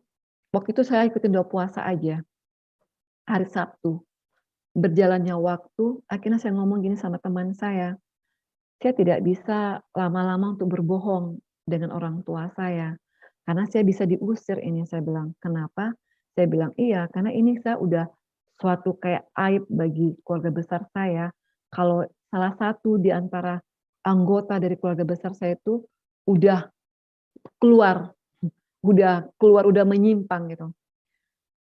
waktu itu saya ikutin doa puasa aja, hari Sabtu. Berjalannya waktu, akhirnya saya ngomong gini sama teman saya tidak bisa lama-lama untuk berbohong dengan orang tua saya, karena saya bisa diusir ini, saya bilang. Kenapa? Saya bilang, "Iya, karena ini saya udah suatu kayak aib bagi keluarga besar saya, kalau salah satu di antara anggota dari keluarga besar saya itu udah keluar udah menyimpang," gitu.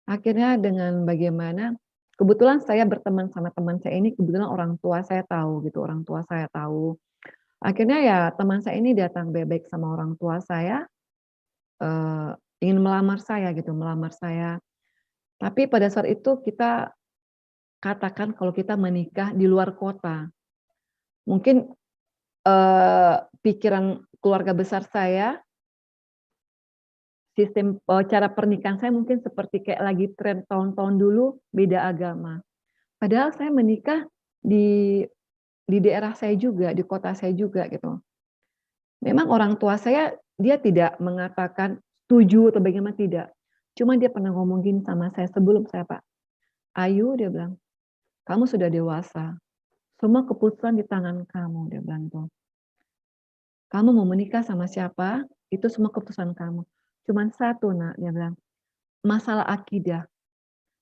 Akhirnya dengan bagaimana kebetulan saya berteman sama teman saya ini, kebetulan orang tua saya tahu gitu, orang tua saya tahu. Akhirnya ya teman saya ini datang baik-baik sama orang tua saya, ingin melamar saya gitu, melamar saya. Tapi pada saat itu kita katakan kalau kita menikah di luar kota. Mungkin, pikiran keluarga besar saya, sistem, cara pernikahan saya mungkin seperti kayak lagi tren tahun-tahun dulu beda agama. Padahal saya menikah di daerah saya juga, di kota saya juga gitu. Memang orang tua saya, dia tidak mengatakan setuju atau bagaimana, tidak. Cuma dia pernah ngomong gini sama saya sebelum saya, "Pak, Ayu," dia bilang, "kamu sudah dewasa, semua keputusan di tangan kamu," dia bilang tuh. "Kamu mau menikah sama siapa, itu semua keputusan kamu. Cuman satu Nak," dia bilang, "masalah akidah.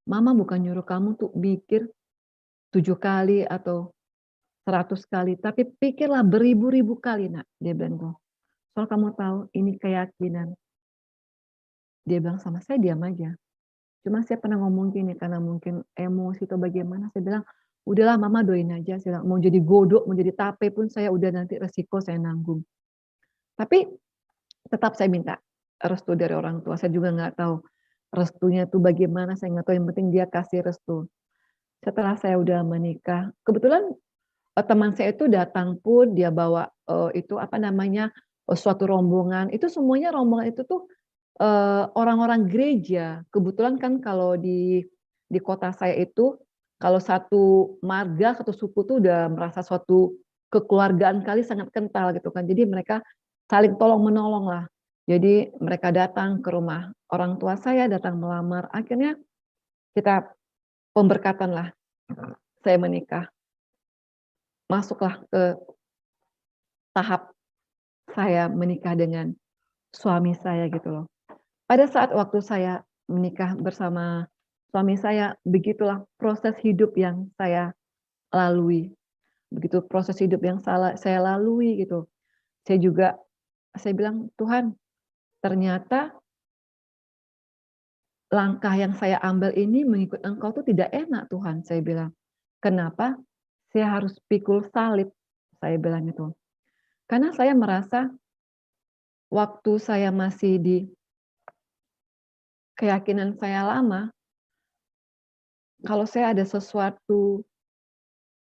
Mama bukan nyuruh kamu tuh mikir 7 kali atau 100 kali, tapi pikirlah beribu-ribu kali Nak," dia bilang tuh. "Soal kamu tahu ini keyakinan. Dia bilang sama saya, "Diam aja." Cuma saya pernah ngomong gini, karena mungkin emosi atau bagaimana, saya bilang, "Udahlah mama doain aja," saya bilang, "mau jadi godok, mau jadi tape pun saya udah nanti resiko saya nanggung." Tapi tetap saya minta restu dari orang tua, saya juga nggak tahu restunya itu bagaimana, saya nggak tahu, yang penting dia kasih restu. Setelah saya udah menikah, kebetulan, teman saya itu datang pun dia bawa, itu apa namanya, suatu rombongan, itu semuanya rombongan itu tuh, orang-orang gereja. Kebetulan kan kalau di kota saya itu, kalau satu marga, satu suku tuh udah merasa suatu kekeluargaan kali sangat kental gitu kan. Jadi mereka saling tolong-menolong lah. Jadi mereka datang ke rumah orang tua saya, datang melamar, akhirnya kita pemberkatan lah, saya menikah. Masuklah ke tahap saya menikah dengan suami saya gitu loh. Pada saat waktu saya menikah bersama suami saya, begitulah proses hidup yang saya lalui. Begitu proses hidup yang saya lalui gitu. Saya juga saya bilang, "Tuhan, ternyata langkah yang saya ambil ini mengikut Engkau tuh tidak enak Tuhan," saya bilang. "Kenapa saya harus pikul salib?" Saya bilang itu. Karena saya merasa waktu saya masih di keyakinan saya lama, kalau saya ada sesuatu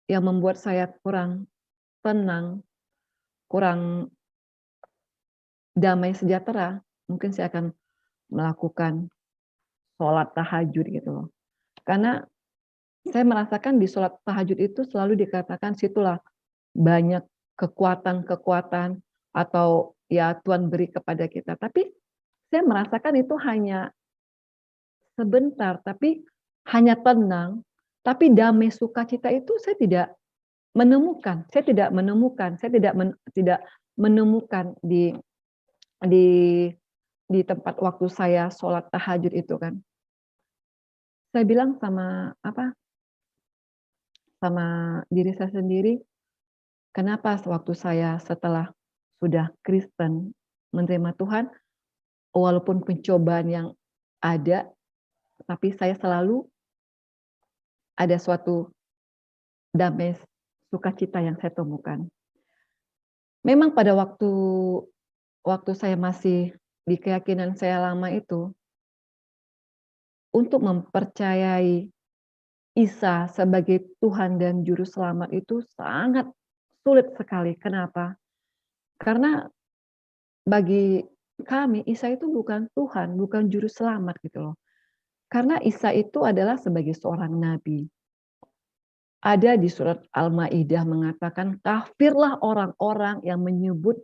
yang membuat saya kurang tenang, kurang damai sejahtera, mungkin saya akan melakukan sholat tahajud gitu loh. Karena saya merasakan di sholat tahajud itu selalu dikatakan situlah banyak kekuatan-kekuatan atau ya Tuhan beri kepada kita. Tapi saya merasakan itu hanya sebentar, tapi hanya tenang, tapi damai sukacita itu saya tidak menemukan. Saya tidak menemukan di tempat waktu saya sholat tahajud itu kan. Saya bilang sama apa, sama diri saya sendiri, kenapa sewaktu saya setelah sudah Kristen, menerima Tuhan, walaupun pencobaan yang ada, tapi saya selalu ada suatu damai sukacita yang saya temukan. Memang pada waktu waktu saya masih di keyakinan saya lama itu, untuk mempercayai Isa sebagai Tuhan dan juru selamat itu sangat sulit sekali. Kenapa? Karena bagi kami Isa itu bukan Tuhan, bukan juru selamat gitu loh. Karena Isa itu adalah sebagai seorang nabi. Ada di surat Al-Maidah mengatakan, "Kafirlah orang-orang yang menyebut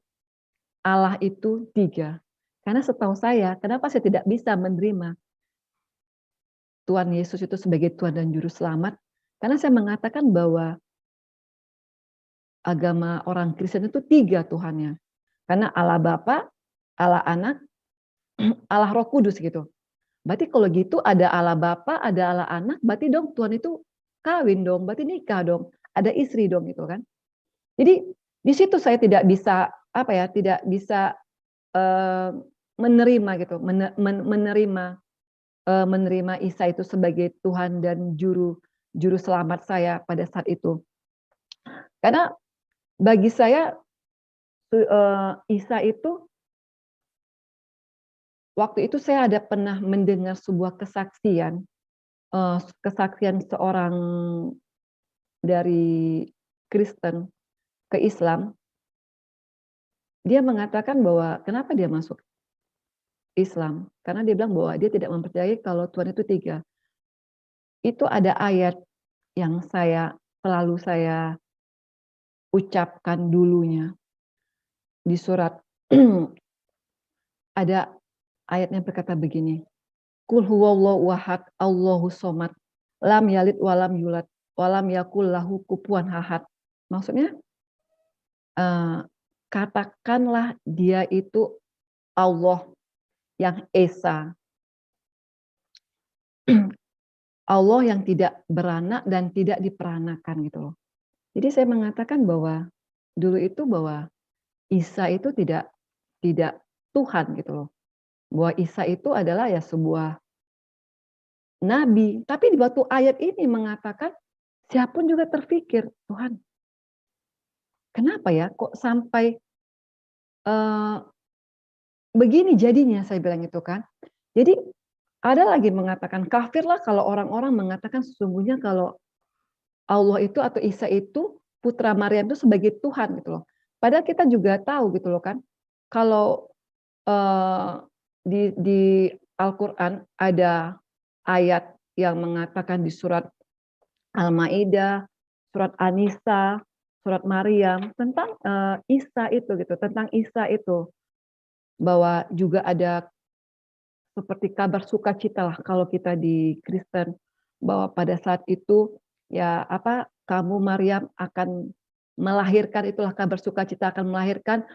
Allah itu 3." Karena setahu saya, kenapa saya tidak bisa menerima Tuhan Yesus itu sebagai Tuhan dan juru selamat? Karena saya mengatakan bahwa agama orang Kristen itu 3 Tuhannya. Karena Allah Bapa, Allah Anak, Allah Roh Kudus gitu. Berarti kalau gitu ada Allah Bapa, ada Allah Anak, berarti dong Tuhan itu kawin dong, berarti nikah dong, ada istri dong gitu kan. Jadi di situ saya tidak bisa apa ya, tidak bisa menerima gitu, menerima Isa itu sebagai Tuhan dan juru selamat saya pada saat itu. Karena bagi saya Isa itu waktu itu saya ada pernah mendengar sebuah kesaksian, kesaksian seorang dari Kristen ke Islam. Dia mengatakan bahwa kenapa dia masuk Islam, karena dia bilang bahwa dia tidak mempercayai kalau Tuhan itu 3. Itu ada ayat yang selalu saya ucapkan dulunya di surat ada ayat yang berkata begini, "Qul huwallahu ahad, Allahus shomad, lam yalid walam yulad, walam yakul lahu kufuwan ahad." Maksudnya, katakanlah dia itu Allah yang esa. Allah yang tidak beranak dan tidak diperanakan gitu loh. Jadi saya mengatakan bahwa dulu itu bahwa Isa itu tidak Tuhan gitu loh. bahwa Isa itu adalah ya sebuah nabi. Tapi di waktu ayat ini mengatakan, siapapun juga terpikir, Tuhan, kenapa ya kok sampai begini jadinya, saya bilang itu kan. Jadi ada lagi mengatakan, kafirlah kalau orang-orang mengatakan sesungguhnya kalau Allah itu atau Isa itu putra Maryam itu sebagai Tuhan gitu loh. Padahal kita juga tahu gitu loh kan, kalau di Al-Quran ada ayat yang mengatakan di surat Al-Maidah, surat An-Nisa, surat Maryam tentang Isa itu gitu, tentang Isa itu, bahwa juga ada seperti kabar sukacita lah kalau kita di Kristen, bahwa pada saat itu ya kamu Maryam akan melahirkan, itulah kabar sukacita, akan melahirkan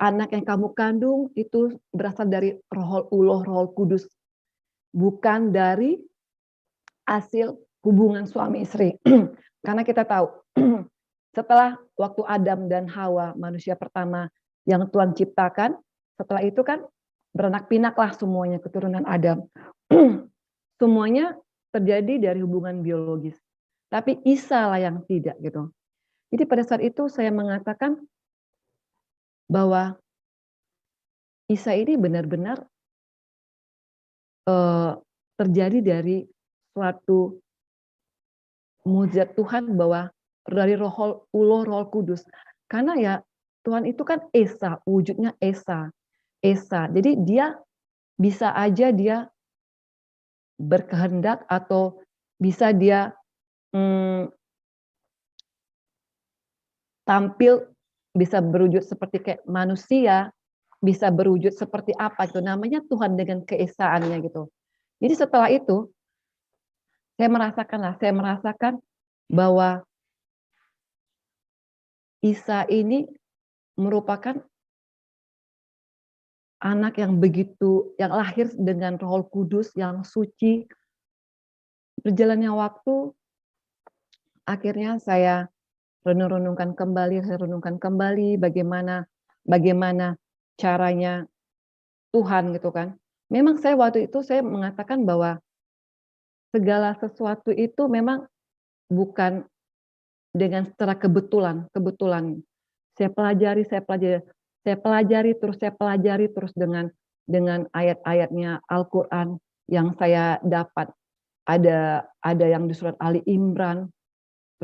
anak yang kamu kandung itu berasal dari Roh Kudus, bukan dari hasil hubungan suami istri. Karena kita tahu setelah waktu Adam dan Hawa, manusia pertama yang Tuhan ciptakan, setelah itu kan beranak pinaklah semuanya keturunan Adam. Semuanya terjadi dari hubungan biologis. Tapi Isa lah yang tidak gitu. Jadi pada saat itu saya mengatakan bahwa Isa ini benar-benar terjadi dari suatu mujizat Tuhan, bahwa dari Roh Kudus. Karena ya Tuhan itu kan Esa, wujudnya Esa. Jadi dia bisa aja dia berkehendak atau bisa dia tampil, bisa berwujud seperti kayak manusia, bisa berwujud seperti apa itu, namanya Tuhan dengan keesaannya gitu. Jadi setelah itu saya merasakan bahwa Isa ini merupakan anak yang lahir dengan Roh Kudus yang suci. Berjalannya waktu, akhirnya saya renungkan kembali bagaimana caranya Tuhan gitu kan. Memang saya waktu itu saya mengatakan bahwa segala sesuatu itu memang bukan dengan secara kebetulan. Saya pelajari terus dengan ayat-ayatnya Al-Quran yang saya dapat. Ada yang di surat Ali Imran.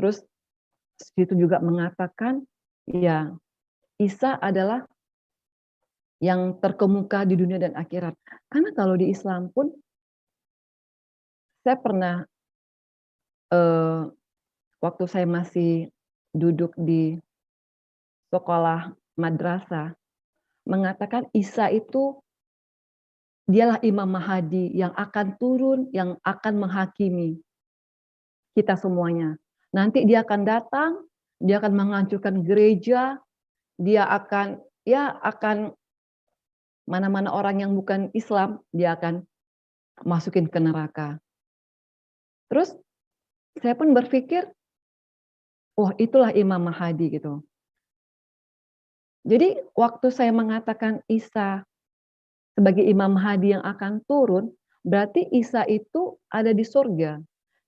Terus situ juga mengatakan ya Isa adalah yang terkemuka di dunia dan akhirat. Karena kalau di Islam pun saya pernah waktu saya masih duduk di sekolah madrasah mengatakan Isa itu dialah Imam Mahdi yang akan turun, yang akan menghakimi kita semuanya. Nanti dia akan datang, dia akan menghancurkan gereja, dia akan mana-mana orang yang bukan Islam, dia akan masukin ke neraka. Terus saya pun berpikir, wah itulah Imam Mahdi gitu. Jadi waktu saya mengatakan Isa sebagai Imam Mahdi yang akan turun, berarti Isa itu ada di surga.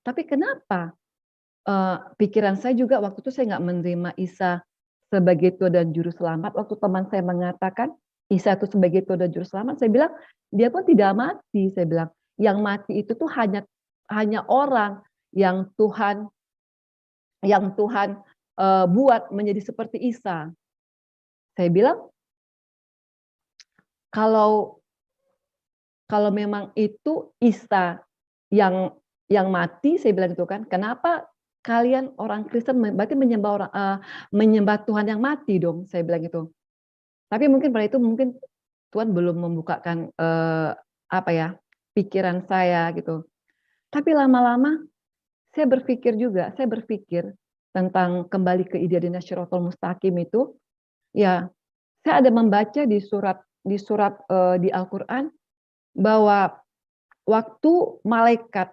Tapi kenapa pikiran saya juga waktu itu saya nggak menerima Isa sebagai Tuhan dan Juru Selamat. Waktu teman saya mengatakan Isa itu sebagai Tuhan dan Juru Selamat, saya bilang dia pun tidak mati. Saya bilang yang mati itu tuh hanya orang yang Tuhan buat menjadi seperti Isa. Saya bilang kalau memang itu Isa yang mati, saya bilang itu kan, kenapa kalian orang Kristen berarti menyembah Tuhan yang mati dong, saya bilang itu. Tapi mungkin pada itu Tuhan belum membukakan pikiran saya gitu. Tapi lama-lama saya berpikir tentang kembali ke ide Shirathul Mustaqim itu, ya saya ada membaca di surat di Al-Quran bahwa waktu malaikat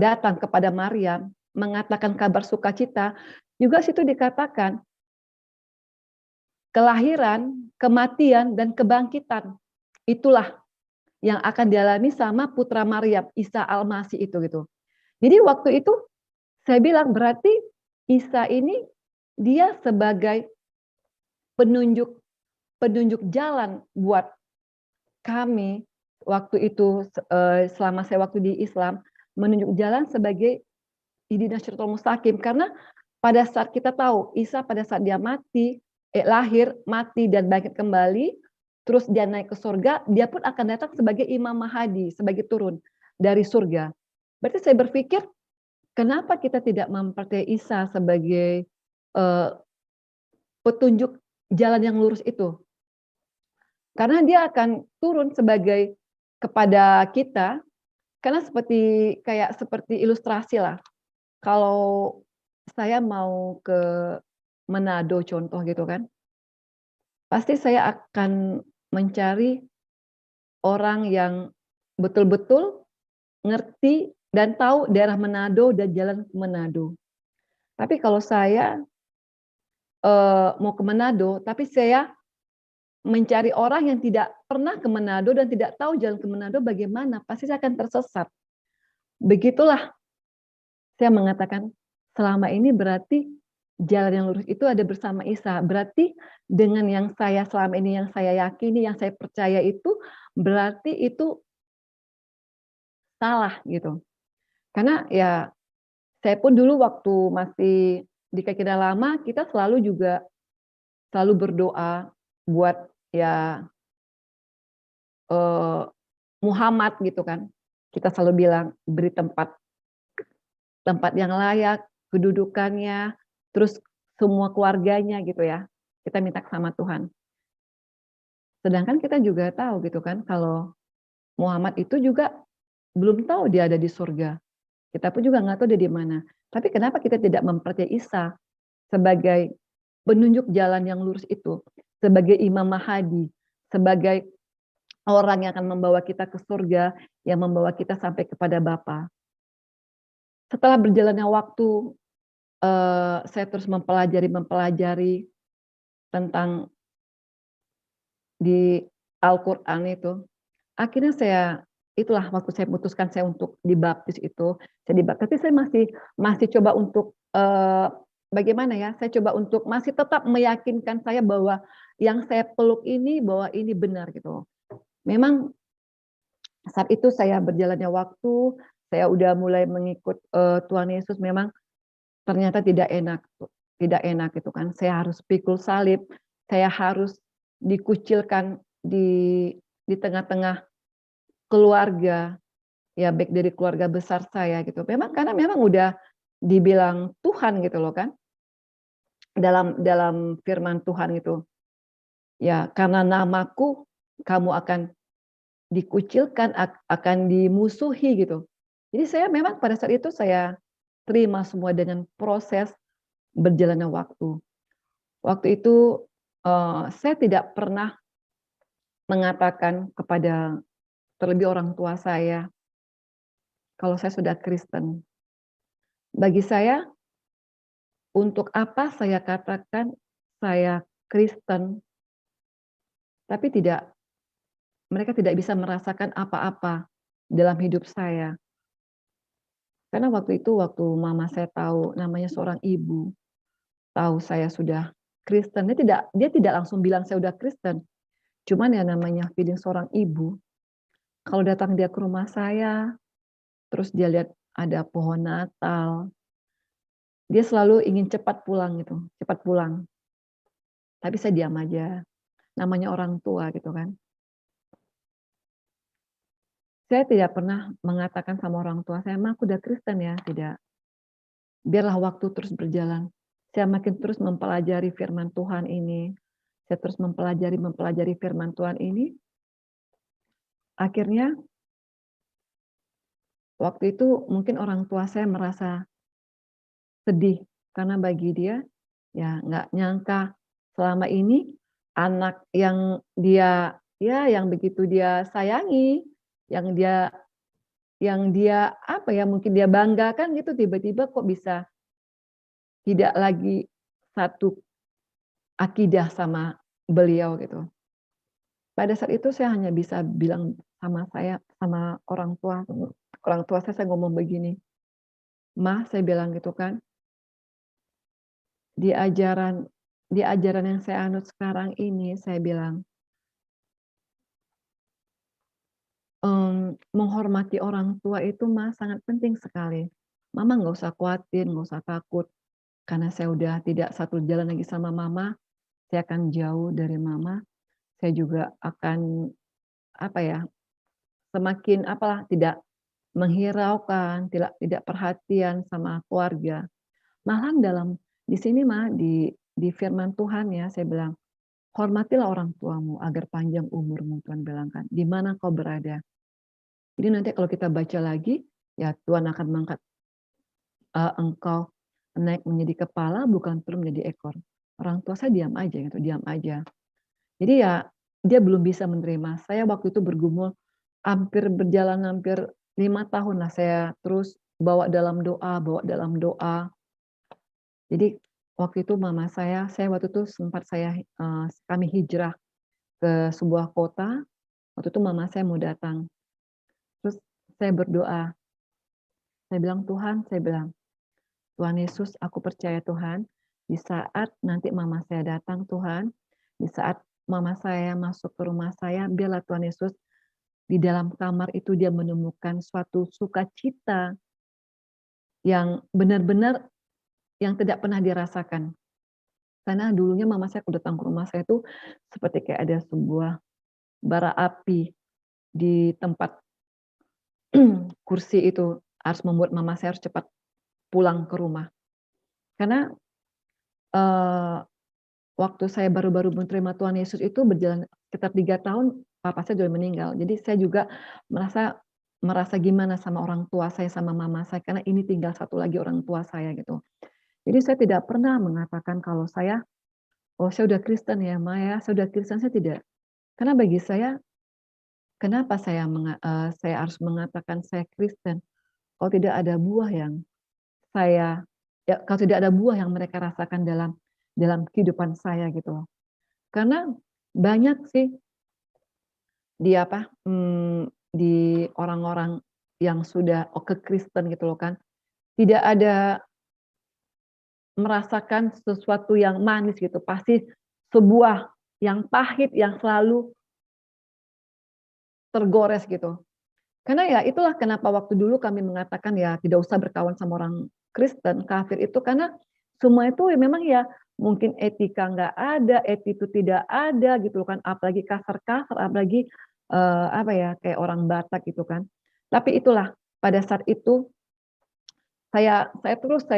datang kepada Maryam mengatakan kabar sukacita, juga situ dikatakan kelahiran, kematian, dan kebangkitan. itulah yang akan dialami sama putra Maryam, Isa Al-Masih itu gitu. Jadi waktu itu saya bilang berarti Isa ini dia sebagai penunjuk jalan buat kami waktu itu selama saya waktu di Islam, menunjuk jalan sebagai ihdinas siratal mustaqim. Karena pada saat kita tahu Isa pada saat dia lahir, mati dan bangkit kembali, terus dia naik ke surga, dia pun akan datang sebagai Imam Mahdi, sebagai turun dari surga. Berarti saya berpikir, kenapa kita tidak mempercayai Isa sebagai petunjuk jalan yang lurus itu? Karena dia akan turun sebagai kepada kita, karena seperti ilustrasi lah. Kalau saya mau ke Manado contoh gitu kan, pasti saya akan mencari orang yang betul-betul ngerti dan tahu daerah Manado dan jalan ke Manado. Tapi kalau saya mau ke Manado, tapi saya mencari orang yang tidak pernah ke Manado dan tidak tahu jalan ke Manado bagaimana, pasti saya akan tersesat. Begitulah saya mengatakan, selama ini berarti jalan yang lurus itu ada bersama Isa. Berarti dengan yang saya selama ini, yang saya yakini, yang saya percaya itu, berarti itu salah gitu. Karena ya saya pun dulu waktu masih di Kekida Lama, kita selalu berdoa buat ya Muhammad gitu kan. Kita selalu bilang beri tempat yang layak, kedudukannya, terus semua keluarganya gitu ya. Kita minta sama Tuhan. Sedangkan kita juga tahu gitu kan, kalau Muhammad itu juga belum tahu dia ada di surga. Kita pun juga nggak tahu dia di mana. Tapi kenapa kita tidak mempercayai Isa sebagai penunjuk jalan yang lurus itu, sebagai Imam Mahdi, sebagai orang yang akan membawa kita ke surga, yang membawa kita sampai kepada Bapa. Setelah berjalannya waktu, saya terus mempelajari tentang di Al-Quran itu. Akhirnya itulah waktu saya putuskan saya untuk dibaptis itu, saya dibaptis. Tapi saya masih coba untuk bagaimana ya? Saya coba untuk masih tetap meyakinkan saya bahwa yang saya peluk ini bahwa ini benar gitu. Memang saat itu saya berjalannya waktu, saya udah mulai mengikut Tuhan Yesus, memang ternyata tidak enak gitu kan. Saya harus pikul salib, saya harus dikucilkan di tengah-tengah keluarga, ya baik dari keluarga besar saya gitu. Karena memang udah dibilang Tuhan gitu loh kan. Dalam firman Tuhan itu. Ya, karena namaku kamu akan dikucilkan, akan dimusuhi gitu. Jadi saya memang pada saat itu saya terima semua dengan proses berjalannya waktu. Waktu itu saya tidak pernah mengatakan kepada terlebih orang tua saya kalau saya sudah Kristen. Bagi saya, untuk apa saya katakan saya Kristen, tapi mereka tidak bisa merasakan apa-apa dalam hidup saya. Karena waktu mama saya tahu namanya seorang ibu, tahu saya sudah Kristen, dia tidak langsung bilang saya sudah Kristen. Cuman ya namanya feeling seorang ibu, kalau datang dia ke rumah saya, terus dia lihat ada pohon Natal, dia selalu ingin cepat pulang gitu, cepat pulang. Tapi saya diam aja, namanya orang tua gitu kan. Saya tidak pernah mengatakan sama orang tua saya, "Ma, aku udah Kristen ya." Tidak. Biarlah waktu terus berjalan. Saya makin terus mempelajari firman Tuhan ini. Saya terus mempelajari firman Tuhan ini. Akhirnya waktu itu mungkin orang tua saya merasa sedih karena bagi dia ya nggak nyangka selama ini anak yang yang begitu dia sayangi, yang dia apa ya, mungkin dia banggakan gitu, tiba-tiba kok bisa tidak lagi satu akidah sama beliau gitu. pada saat itu saya hanya bisa bilang sama orang tua saya ngomong begini, "Ma," saya bilang gitu kan, "di ajaran di ajaran yang saya anut sekarang ini," saya bilang, "menghormati orang tua itu, Ma, sangat penting sekali. Mama nggak usah khawatir, nggak usah takut, karena saya udah tidak satu jalan lagi sama Mama, saya akan jauh dari Mama, saya juga akan, apa ya, semakin apalah, tidak menghiraukan, tidak perhatian sama keluarga. Malahan di sini mah di firman Tuhan ya, saya bilang, "Hormatilah orang tuamu agar panjang umurmu," Tuhan bilang kan, "di mana kau berada." Jadi nanti kalau kita baca lagi, ya Tuhan akan mengangkat, engkau naik menjadi kepala bukan turun menjadi ekor. Orang tua saya diam aja gitu, diam aja. Jadi ya dia belum bisa menerima. Saya waktu itu bergumul berjalan hampir 5 tahun lah saya terus bawa dalam doa. Jadi waktu itu saya waktu itu sempat kami hijrah ke sebuah kota, waktu itu mama saya mau datang. Terus saya berdoa, saya bilang, "Tuhan," saya bilang, "Tuhan Yesus, aku percaya Tuhan, di saat nanti mama saya datang Tuhan, di saat mama saya masuk ke rumah saya, biarlah Tuhan Yesus di dalam kamar itu dia menemukan suatu sukacita yang benar-benar yang tidak pernah dirasakan." Karena dulunya mama saya kalau datang ke rumah saya itu seperti kayak ada sebuah bara api di tempat kursi itu, harus membuat mama saya harus cepat pulang ke rumah. Karena, eee, waktu saya baru-baru menerima Tuhan Yesus itu berjalan sekitar 3 tahun, papa saya sudah meninggal. Jadi saya juga merasa merasa gimana sama orang tua saya, sama mama saya, karena ini tinggal satu lagi orang tua saya gitu. Jadi saya tidak pernah mengatakan kalau "Oh, saya udah Kristen ya, Ma, ya, saya udah Kristen," saya tidak. Karena bagi saya, kenapa saya harus mengatakan saya Kristen, kalau tidak ada buah yang saya kalau tidak ada buah yang mereka rasakan dalam dalam kehidupan saya gitu loh. Karena banyak sih di orang-orang yang sudah ke Kristen gitu loh kan, tidak ada merasakan sesuatu yang manis gitu, pasti sebuah yang pahit yang selalu tergores gitu. Karena ya itulah kenapa waktu dulu kami mengatakan ya tidak usah berkawan sama orang Kristen, kafir itu karena semua itu ya memang ya mungkin etika nggak ada, attitude tidak ada gitu kan, apalagi kasar-kasar, apalagi, apa ya, kayak orang Batak gitu kan. Tapi itulah pada saat itu saya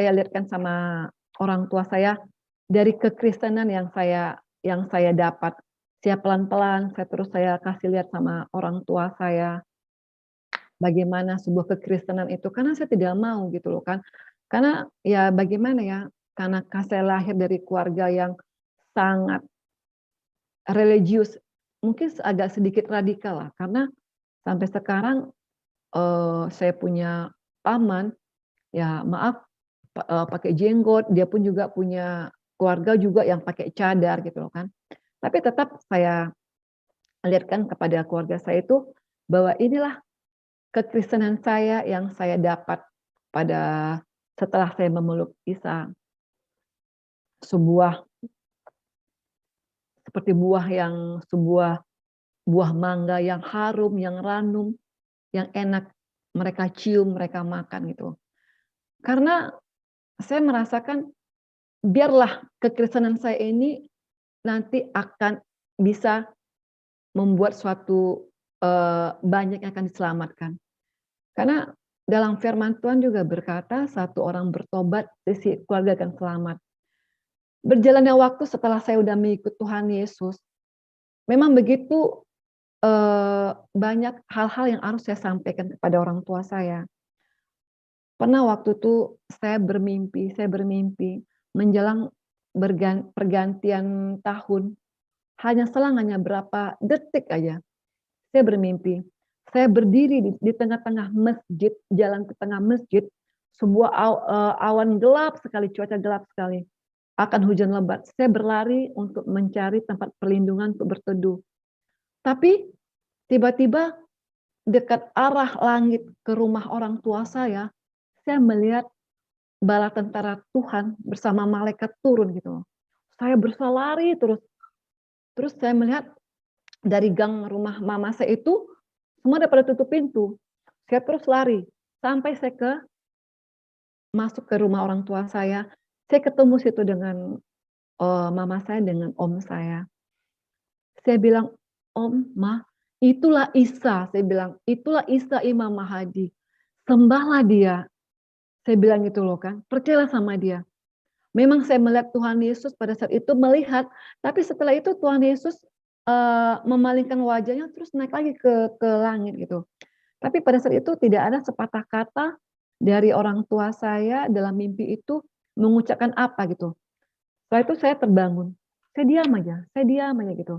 lihatkan sama orang tua saya dari kekristenan yang saya dapat. Saya pelan-pelan saya kasih lihat sama orang tua saya. Bagaimana sebuah kekristenan itu, karena saya tidak mau gitu loh kan. Karena ya bagaimana ya, karena saya lahir dari keluarga yang sangat religius, mungkin agak sedikit radikal lah, karena sampai sekarang, saya punya paman, ya maaf, pakai jenggot, dia pun juga punya keluarga juga yang pakai cadar gitu loh kan. Tapi tetap saya lihatkan kepada keluarga saya itu, bahwa inilah kekristenan saya yang saya dapat pada setelah saya memeluk Isa, sebuah seperti sebuah buah mangga yang harum, yang ranum, yang enak mereka cium, mereka makan gitu. Karena saya merasakan biarlah kekristenan saya ini nanti akan bisa membuat banyak yang akan diselamatkan. Karena dalam firman Tuhan juga berkata, satu orang bertobat, keluarga akan selamat. Berjalannya waktu setelah saya udah mengikut Tuhan Yesus, memang begitu, banyak hal-hal yang harus saya sampaikan kepada orang tua saya. Pernah waktu itu saya bermimpi menjelang pergantian tahun, hanya berapa detik aja, saya bermimpi, saya berdiri di tengah-tengah masjid, jalan ke tengah masjid, sebuah awan gelap sekali, cuaca gelap sekali, akan hujan lebat. Saya berlari untuk mencari tempat perlindungan untuk berteduh. Tapi tiba-tiba dekat arah langit ke rumah orang tua saya melihat bala tentara Tuhan bersama malaikat turun gitu. Saya berusaha lari terus saya melihat dari gang rumah mama saya itu semua udah pada tutup pintu. Saya terus lari sampai saya masuk ke rumah orang tua saya. Saya ketemu situ dengan mama saya dengan om saya. Saya bilang, "Om, Ma, itulah Isa." Saya bilang, "Itulah Isa Imam Mahdi. Sembahlah dia." Saya bilang gitu loh kan, percayalah sama dia. Memang saya melihat Tuhan Yesus pada saat itu melihat, tapi setelah itu Tuhan Yesus memalingkan wajahnya terus naik lagi ke langit gitu. Tapi pada saat itu tidak ada sepatah kata dari orang tua saya dalam mimpi itu mengucapkan apa gitu. Setelah itu saya terbangun, saya diam aja gitu.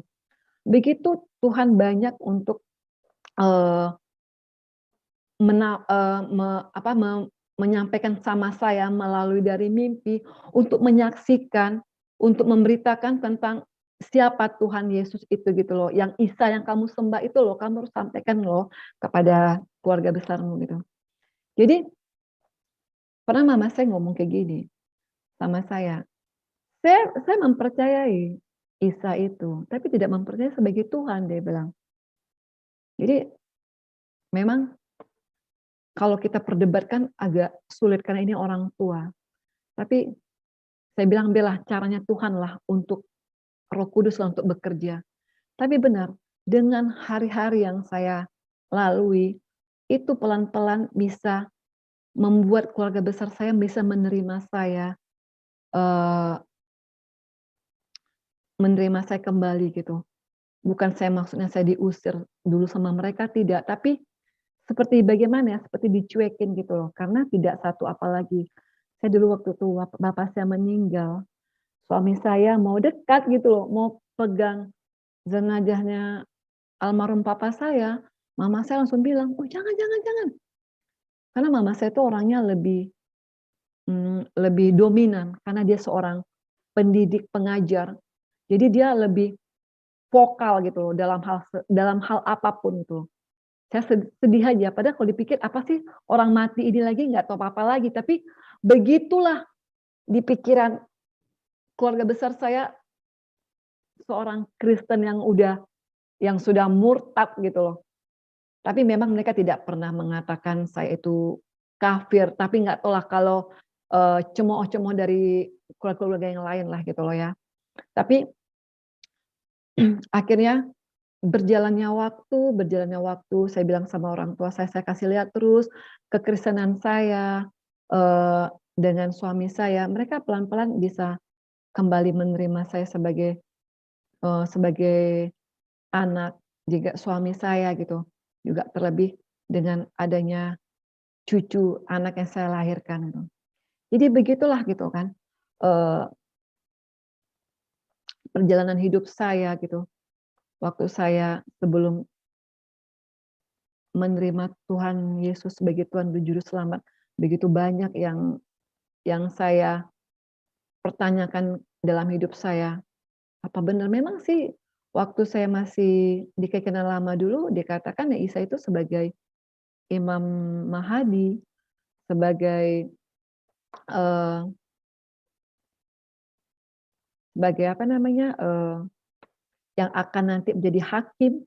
Begitu Tuhan banyak untuk eee, mena eee, me apa, me menyampaikan sama saya melalui dari mimpi untuk menyaksikan, untuk memberitakan tentang siapa Tuhan Yesus itu gitu loh, yang Isa yang kamu sembah itu loh, kamu harus sampaikan loh kepada keluarga besarmu gitu. Jadi pernah mama saya ngomong kayak gini sama saya mempercayai Isa itu, tapi tidak mempercayai sebagai Tuhan, dia bilang. Jadi memang kalau kita perdebatkan agak sulit karena ini orang tua. Tapi saya bilang, "Bella, caranya Tuhanlah untuk Roh Kuduslah untuk bekerja." Tapi benar, dengan hari-hari yang saya lalui, itu pelan-pelan bisa membuat keluarga besar saya bisa menerima saya, eee, menerima saya kembali gitu. Bukan saya maksudnya saya diusir dulu sama mereka, tidak. Tapi seperti bagaimana ya, seperti dicuekin gitu loh, karena tidak satu apalagi, saya dulu waktu itu bapak saya meninggal, suami saya mau dekat gitu loh, mau pegang jenazahnya almarhum papa saya, mama saya langsung bilang, "Oh jangan jangan jangan." Karena mama saya itu orangnya lebih dominan, karena dia seorang pendidik, pengajar. Jadi dia lebih vokal gitu loh dalam hal apapun itu. Saya sedih aja, padahal kalau dipikir apa sih orang mati ini lagi nggak tahu apa-apa lagi, tapi begitulah di pikiran keluarga besar saya seorang Kristen yang sudah murtad gitu loh. Tapi memang mereka tidak pernah mengatakan saya itu kafir, tapi nggak tahulah kalau, cemooh-cemooh dari keluarga-keluarga yang lain lah gitu loh ya. Tapi akhirnya berjalannya waktu, saya bilang sama orang tua saya kasih lihat terus kekristenan saya, dengan suami saya, mereka pelan-pelan bisa kembali menerima saya sebagai anak, juga suami saya gitu, juga terlebih dengan adanya cucu anak yang saya lahirkan gitu. Jadi begitulah gitu kan, eee, perjalanan hidup saya gitu, waktu saya sebelum menerima Tuhan Yesus sebagai Tuhan dan Juru Selamat, begitu banyak yang saya pertanyakan dalam hidup saya. Apa benar memang sih waktu saya masih di keyakinan lama dulu dikatakan ya Isa itu sebagai Imam Mahdi, sebagai, eee, sebagai apa namanya, yang akan nanti menjadi hakim,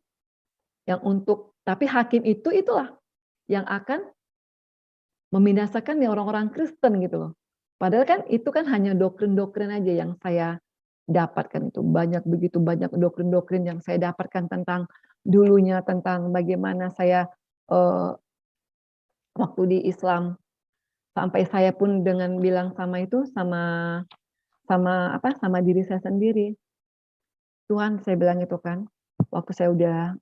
tapi hakim itulah yang akan membinasakan ya orang-orang Kristen gitu loh. Padahal kan itu kan hanya doktrin-doktrin aja yang saya dapatkan itu, begitu banyak doktrin-doktrin yang saya dapatkan tentang dulunya, tentang bagaimana saya, eee, waktu di Islam, sampai saya pun dengan bilang sama sama apa, sama diri saya sendiri, "Tuhan," saya bilang itu kan, waktu saya udah,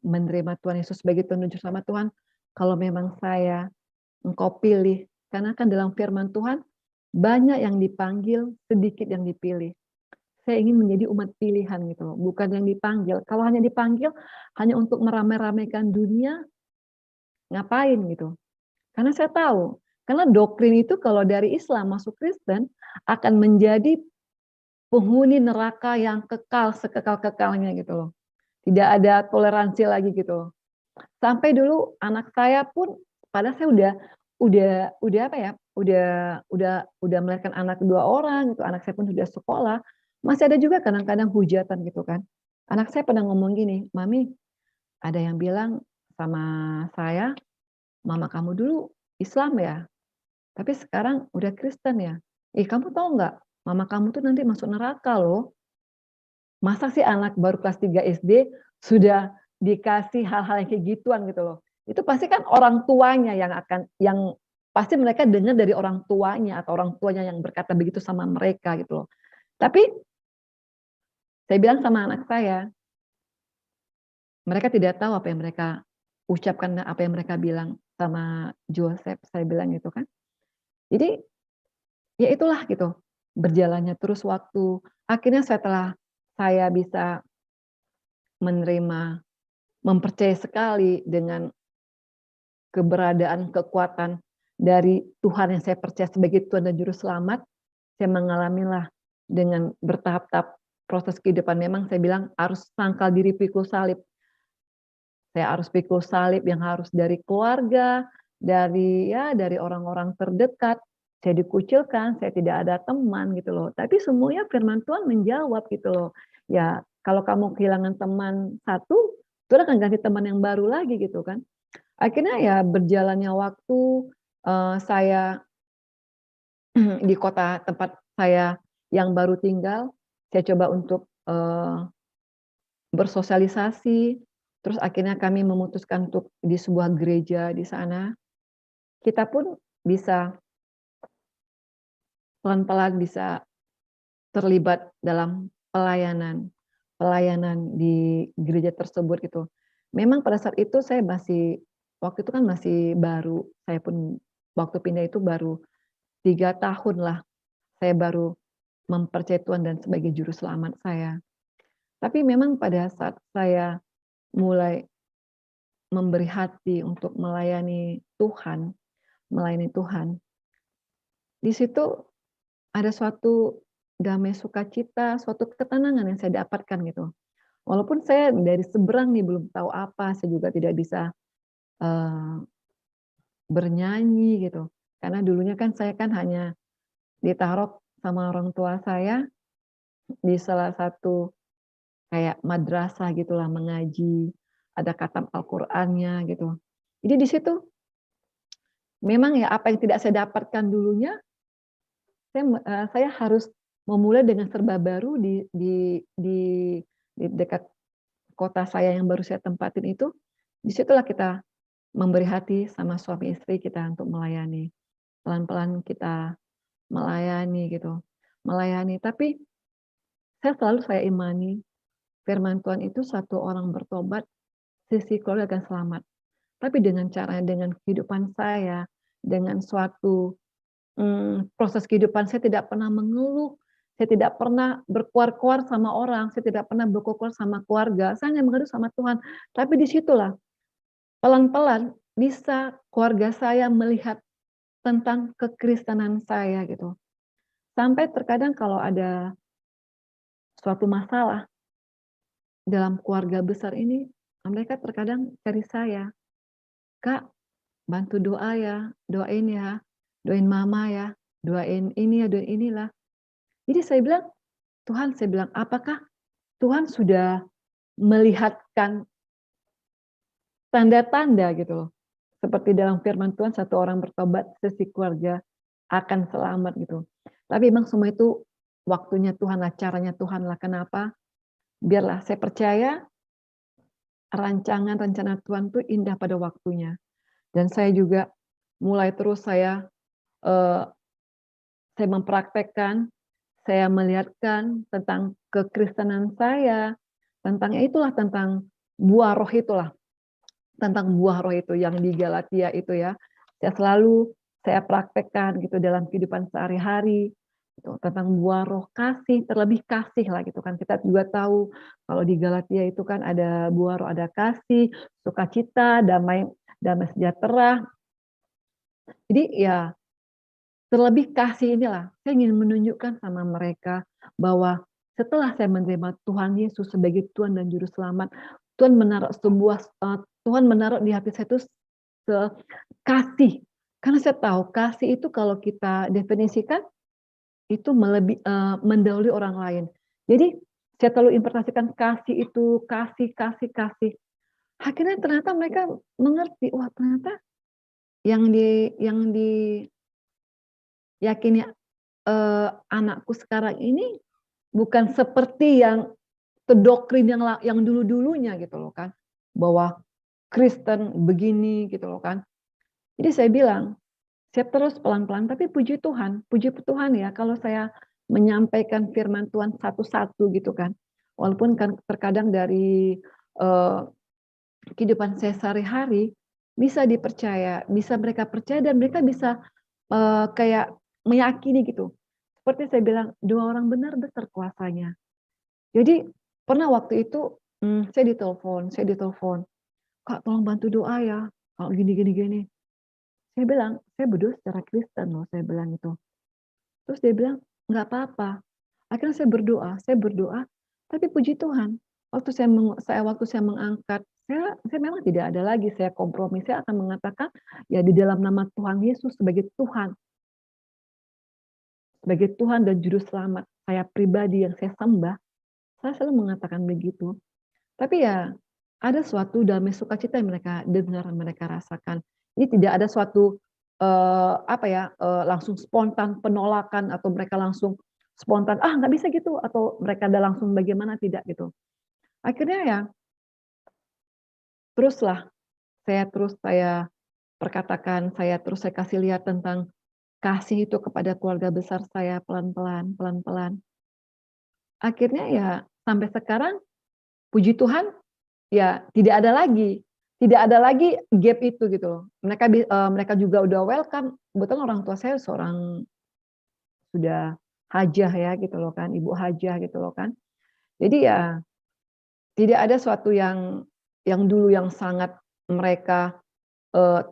menerima Tuhan Yesus sebagai Tuhan dan Juru Selamat, "Tuhan, kalau memang Engkau pilih," karena kan dalam firman Tuhan, banyak yang dipanggil, sedikit yang dipilih. Saya ingin menjadi umat pilihan gitu loh, bukan yang dipanggil. Kalau hanya dipanggil, hanya untuk meramai-ramaikan dunia, ngapain gitu. Karena saya tahu, karena doktrin itu kalau dari Islam masuk Kristen, akan menjadi penghuni neraka yang kekal, sekekal-kekalnya gitu loh. Tidak ada toleransi lagi gitu. Sampai dulu anak saya pun, padahal saya udah apa ya, udah melahirkan anak 2 orang gitu, anak saya pun sudah sekolah, masih ada juga kadang-kadang hujatan gitu kan. Anak saya pernah ngomong gini, "Mami, ada yang bilang sama saya, mama kamu dulu Islam ya, tapi sekarang udah Kristen ya. Ih, kamu tahu nggak, mama kamu tuh nanti masuk neraka loh." Masa sih anak baru kelas 3 SD sudah dikasih hal-hal yang kayak gituan gitu loh. Itu pasti kan orang tuanya yang pasti mereka dengar dari orang tuanya atau orang tuanya yang berkata begitu sama mereka gitu loh. Tapi saya bilang sama anak saya, mereka tidak tahu apa yang mereka ucapkan dan apa yang mereka bilang sama Joseph, saya bilang gitu kan. Jadi ya itulah gitu, berjalannya terus waktu, akhirnya setelah saya bisa menerima, mempercayai sekali dengan keberadaan, kekuatan dari Tuhan yang saya percaya sebagai Tuhan dan Juru Selamat, saya mengalamilah dengan bertahap-tahap proses kehidupan. Memang saya bilang harus sangkal diri pikul salib. Saya harus pikul salib yang harus dari keluarga, dari orang-orang terdekat. Saya dikucilkan, saya tidak ada teman gitu loh. Tapi semuanya firman Tuhan menjawab gitu loh. Ya, kalau kamu kehilangan teman satu, Tuhan akan ganti teman yang baru lagi gitu kan. Akhirnya ya berjalannya waktu, saya di kota tempat saya yang baru tinggal, saya coba untuk, bersosialisasi, terus akhirnya kami memutuskan untuk di sebuah gereja di sana. Kita pun bisa pelan-pelan bisa terlibat dalam pelayanan pelayanan di gereja tersebut gitu. Memang pada saat itu saya waktu itu kan masih baru, saya pun waktu pindah itu baru 3 tahun lah, saya baru mempercayai Tuhan dan sebagai juru selamat saya. Tapi memang pada saat saya mulai memberi hati untuk melayani Tuhan, di situ ada suatu damai sukacita, suatu ketenangan yang saya dapatkan gitu. Walaupun saya dari seberang nih belum tahu apa, saya juga tidak bisa, eee, bernyanyi gitu. Karena dulunya kan saya kan hanya ditaruh sama orang tua saya di salah satu kayak madrasah gitulah, mengaji, ada khatam Al-Qur'annya gitu. Jadi di situ memang ya apa yang tidak saya dapatkan dulunya, saya harus memulai dengan serba baru di dekat kota saya yang baru saya tempatin itu, di situlah kita memberi hati sama suami istri kita untuk melayani. Pelan-pelan kita melayani gitu, melayani. Tapi saya imani firman Tuhan itu satu orang bertobat, sisi keluarga akan selamat. Tapi dengan caranya, dengan kehidupan saya, dengan suatu, proses kehidupan saya tidak pernah mengeluh, saya tidak pernah berkuar-kuar sama orang, saya tidak pernah berkuar-kuar sama keluarga, saya hanya mengeluh sama Tuhan. Tapi di situlah, pelan-pelan bisa keluarga saya melihat tentang kekristenan saya gitu. Sampai terkadang kalau ada suatu masalah dalam keluarga besar ini, mereka terkadang cari saya, "Kak, bantu doa ya, doain ya, doain mama ya, doain ini ya, doain inilah." Jadi saya bilang, "Apakah Tuhan sudah melihatkan tanda-tanda gitu loh, seperti dalam firman Tuhan satu orang bertobat, sesi keluarga akan selamat," gitu. Tapi memang semua itu waktunya Tuhan lah, caranya Tuhan lah. Kenapa? Biarlah saya percaya rancangan rencana Tuhan itu indah pada waktunya. Dan saya juga mulai terus eee, saya mempraktekkan, saya melihatkan tentang kekristenan saya, tentang ya itulah, tentang buah roh itulah, tentang buah roh itu yang di Galatia itu ya. Saya praktekkan gitu dalam kehidupan sehari-hari, gitu, tentang buah roh kasih, terlebih kasih lah gitu kan. Kita juga tahu kalau di Galatia itu kan ada buah roh, ada kasih, sukacita, damai damai sejahtera. Jadi ya terlebih kasih inilah, saya ingin menunjukkan sama mereka bahwa setelah saya menerima Tuhan Yesus sebagai Tuhan dan Juru Selamat, Tuhan menaruh Tuhan menaruh di hati saya itu kasih. Karena saya tahu kasih itu kalau kita definisikan, itu mendahului orang lain. Jadi, saya selalu interpretasikan kasih itu, kasih kasih kasih. Akhirnya ternyata mereka mengerti, wah ternyata yang diyakini, anakku sekarang ini bukan seperti yang doktrin yang dulu-dulunya gitu loh kan, bahwa Kristen begini gitu loh kan. Jadi saya bilang, saya terus pelan-pelan, tapi puji Tuhan ya kalau saya menyampaikan firman Tuhan satu-satu gitu kan. Walaupun kan terkadang dari, kehidupan saya sehari-hari, bisa dipercaya, bisa mereka percaya dan mereka bisa, kayak meyakini gitu. Seperti saya bilang, doa orang benar besar kuasanya. Jadi pernah waktu itu, saya ditelepon, "Kak tolong bantu doa ya, kalau gini gini gini." Saya bilang, "Saya berdoa secara Kristen loh," saya bilang itu. Terus dia bilang, "Nggak apa-apa." Akhirnya saya berdoa, tapi puji Tuhan, waktu saya mengangkat, saya memang tidak ada lagi, saya kompromi, saya akan mengatakan, ya di dalam nama Tuhan Yesus sebagai Tuhan dan Juru Selamat saya pribadi yang saya sembah, saya selalu mengatakan begitu. Tapi ya, ada suatu damai sukacita yang mereka dengar, mereka rasakan. Ini tidak ada suatu, langsung spontan penolakan atau mereka langsung spontan, "Ah, nggak bisa gitu," atau mereka ada langsung bagaimana, tidak gitu. Akhirnya ya, teruslah saya perkatakan, saya kasih lihat tentang kasih itu kepada keluarga besar saya pelan-pelan pelan-pelan. Akhirnya ya sampai sekarang puji Tuhan, ya tidak ada lagi gap itu gitu loh. Mereka juga udah welcome, kebetulan orang tua saya seorang sudah hajah ya gitu loh kan, ibu hajah gitu loh kan. Jadi ya tidak ada suatu yang dulu yang sangat mereka,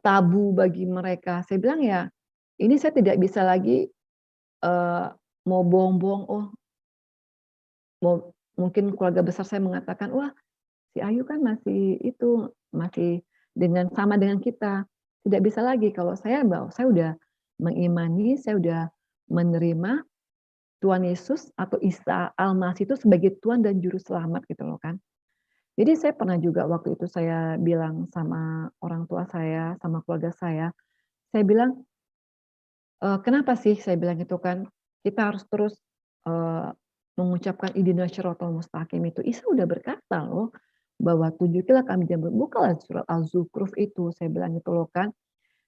tabu bagi mereka. Saya bilang ya, ini saya tidak bisa lagi, eee, mau bohong-bohong, mungkin keluarga besar saya mengatakan, "Wah, si Ayu kan masih itu, masih sama dengan kita." Tidak bisa lagi kalau saya udah mengimani, saya udah menerima Tuhan Yesus atau Isa Al-Masih itu sebagai Tuhan dan Juru Selamat gitu loh kan. Jadi saya pernah juga waktu itu saya bilang sama orang tua saya, sama keluarga saya bilang, "Kenapa sih," saya bilang gitu kan, "kita harus terus, eee, mengucapkan ihdinas siratal mustaqim itu? Isa udah berkata loh, bahwa tunjukilah kami jalan bukalah surat Az-Zukhruf itu," saya bilang gitu loh kan.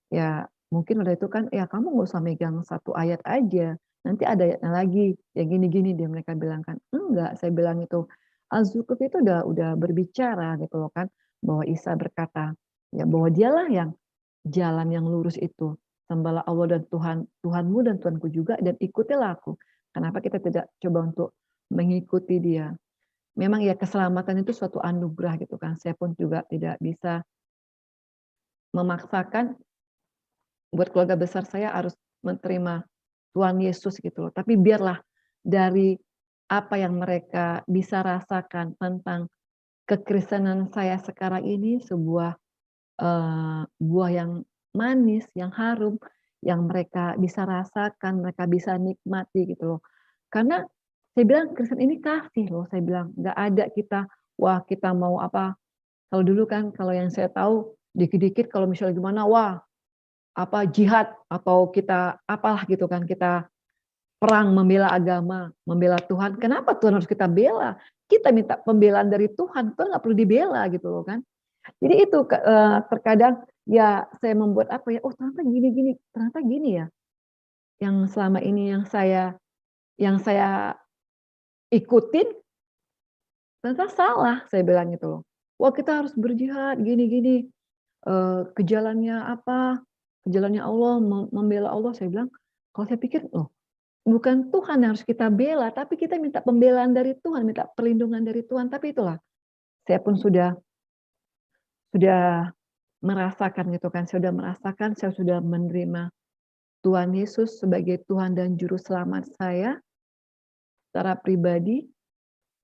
Ya mungkin udah itu kan, "Ya kamu nggak usah megang satu ayat aja, nanti ada ayatnya lagi, ya gini-gini," dia mereka bilang kan. "Enggak," saya bilang itu, "Az-Zukhruf itu udah berbicara," gitu loh kan, bahwa Isa berkata, ya bahwa dialah yang jalan yang lurus itu. Sembahlah Allah dan Tuhanmu dan Tuhanku juga dan ikutilah aku. Kenapa kita tidak coba untuk mengikuti dia? Memang ya keselamatan itu suatu anugerah gitu kan. Saya pun juga tidak bisa memaksakan buat keluarga besar saya harus menerima Tuhan Yesus gitu loh. Tapi biarlah dari apa yang mereka bisa rasakan tentang kekristenan saya sekarang ini sebuah buah yang manis, yang harum, yang mereka bisa rasakan, mereka bisa nikmati gitu loh. Karena saya bilang Kristen ini kasih loh, saya bilang, nggak ada kita, wah kita mau apa, kalau dulu kan kalau yang saya tahu dikit-dikit kalau misalnya gimana, wah apa jihad atau kita apalah gitu kan, kita perang membela agama, membela Tuhan. Kenapa Tuhan harus kita bela? Kita minta pembelaan dari Tuhan, Tuhan nggak perlu dibela gitu loh kan. Jadi itu terkadang ya saya membuat apa ya, oh ternyata gini-gini, ternyata gini ya, yang selama ini yang saya ikutin ternyata salah, saya bilang gitu loh. Wah kita harus berjihad gini-gini, ke jalannya apa, ke jalannya Allah, membela Allah, saya bilang, kalau saya pikir, loh bukan Tuhan yang harus kita bela, tapi kita minta pembelaan dari Tuhan, minta perlindungan dari Tuhan, tapi itulah, saya pun sudah merasakan gitu kan, saya sudah menerima Tuhan Yesus sebagai Tuhan dan Juru Selamat saya secara pribadi.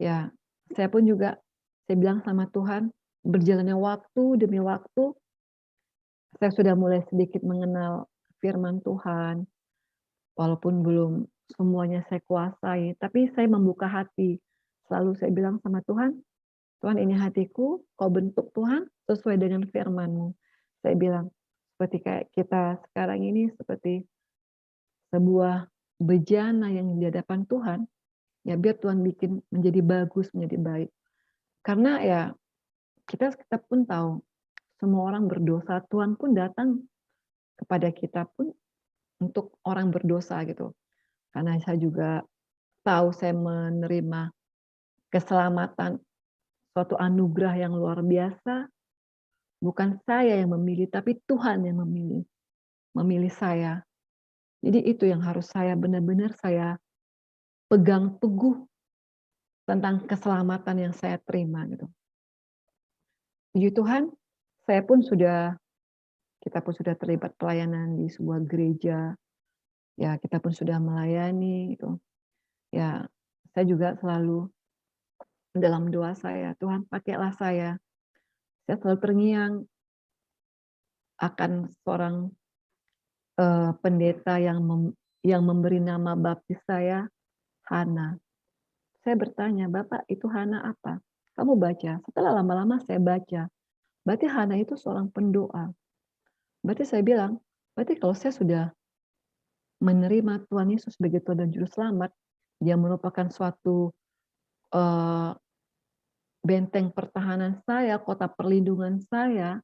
Ya, saya pun juga, saya bilang sama Tuhan, berjalannya waktu demi waktu, saya sudah mulai sedikit mengenal firman Tuhan, walaupun belum semuanya saya kuasai, tapi saya membuka hati. Selalu saya bilang sama Tuhan, Tuhan ini hatiku, kau bentuk Tuhan sesuai dengan firman-Mu. Saya bilang, seperti kayak kita sekarang ini seperti sebuah bejana yang di hadapan Tuhan, ya biar Tuhan bikin menjadi bagus, menjadi baik. Karena ya kita pun tahu, semua orang berdosa, Tuhan pun datang kepada kita pun untuk orang berdosa gitu. Karena saya juga tahu saya menerima keselamatan, suatu anugerah yang luar biasa, bukan saya yang memilih, tapi Tuhan yang memilih saya. Jadi itu yang harus saya benar-benar saya pegang teguh tentang keselamatan yang saya terima gitu. Puji Tuhan, saya pun sudah kita pun sudah terlibat pelayanan di sebuah gereja, ya kita pun sudah melayani gitu. Ya, saya juga selalu dalam doa saya, Tuhan pakailah saya. Saya selalu terngiang akan seorang pendeta yang memberi nama baptis saya Hana. Saya bertanya, "Bapak, itu Hana apa?" Kamu baca. Setelah lama-lama saya baca, berarti Hana itu seorang pendoa. Berarti saya bilang, berarti kalau saya sudah menerima Tuhan Yesus sebagai Tuhan dan Juru Selamat, Dia merupakan suatu benteng pertahanan saya, kota perlindungan saya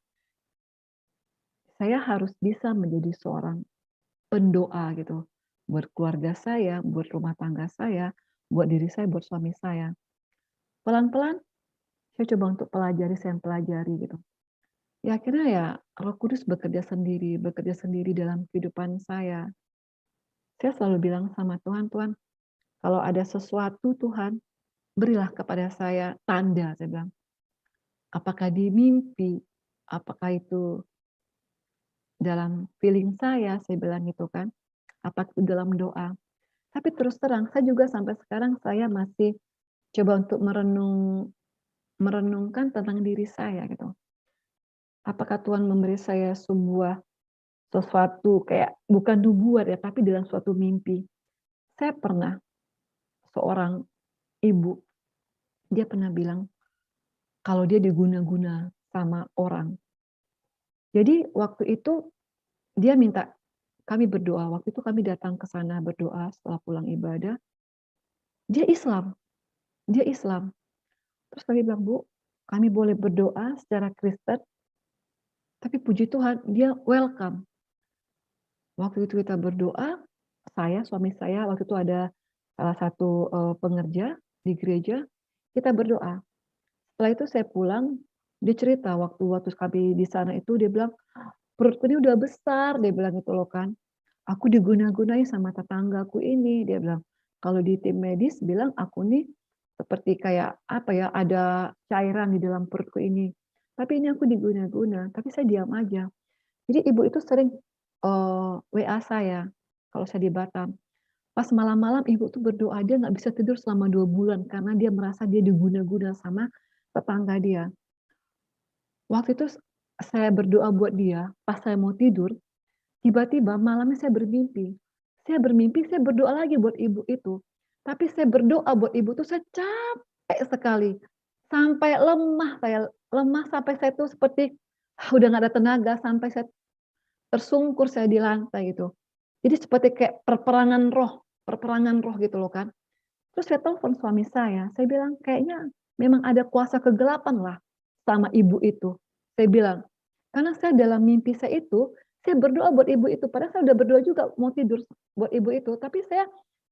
harus bisa menjadi seorang pendoa gitu. Buat keluarga saya, buat rumah tangga saya, buat diri saya, buat suami saya. Pelan-pelan saya coba untuk saya pelajari gitu. Ya akhirnya ya Roh Kudus bekerja sendiri dalam kehidupan saya. Saya selalu bilang sama Tuhan, Tuhan, kalau ada sesuatu Tuhan, berilah kepada saya tanda, saya bilang. Apakah di mimpi, apakah itu dalam feeling saya bilang gitu kan, apakah itu dalam doa. Tapi terus terang, saya juga sampai sekarang saya masih coba untuk merenungkan tentang diri saya gitu. Apakah Tuhan memberi saya sesuatu kayak bukan nubuat ya, tapi dalam suatu mimpi. Saya pernah seorang ibu, dia pernah bilang kalau dia diguna-guna sama orang. Jadi waktu itu dia minta kami berdoa, waktu itu kami datang ke sana berdoa setelah pulang ibadah. Dia Islam, dia Islam. Terus kami bilang, "Bu, kami boleh berdoa secara Kristen, tapi puji Tuhan dia welcome." Waktu itu kita berdoa, suami saya, waktu itu ada salah satu, pengerja di gereja, kita berdoa. Setelah itu saya pulang, dia cerita waktu waktu kami di sana itu dia bilang, "Perutku ini udah besar," dia bilang gitu loh kan. "Aku diguna-gunai sama tetanggaku ini," dia bilang. "Kalau di tim medis bilang aku nih seperti kayak apa ya, ada cairan di dalam perutku ini. Tapi ini aku diguna-guna," tapi saya diam aja. Jadi ibu itu sering, WA saya kalau saya di Batam. Pas malam-malam ibu tuh berdoa, dia nggak bisa tidur selama 2 bulan karena dia merasa dia diguna-guna sama tetangga dia. Waktu itu saya berdoa buat dia, pas saya mau tidur, tiba-tiba malamnya saya bermimpi. Saya bermimpi, saya berdoa lagi buat ibu itu. Tapi saya berdoa buat ibu tuh saya capek sekali. Sampai lemah sampai saya tuh seperti udah nggak ada tenaga, sampai saya tersungkur saya di lantai gitu. Jadi seperti kayak perperangan roh gitu loh kan. Terus saya telepon suami saya bilang, "Kayaknya memang ada kuasa kegelapan lah sama ibu itu." Saya bilang, karena saya dalam mimpi saya itu, saya berdoa buat ibu itu, padahal saya udah berdoa juga mau tidur buat ibu itu, tapi saya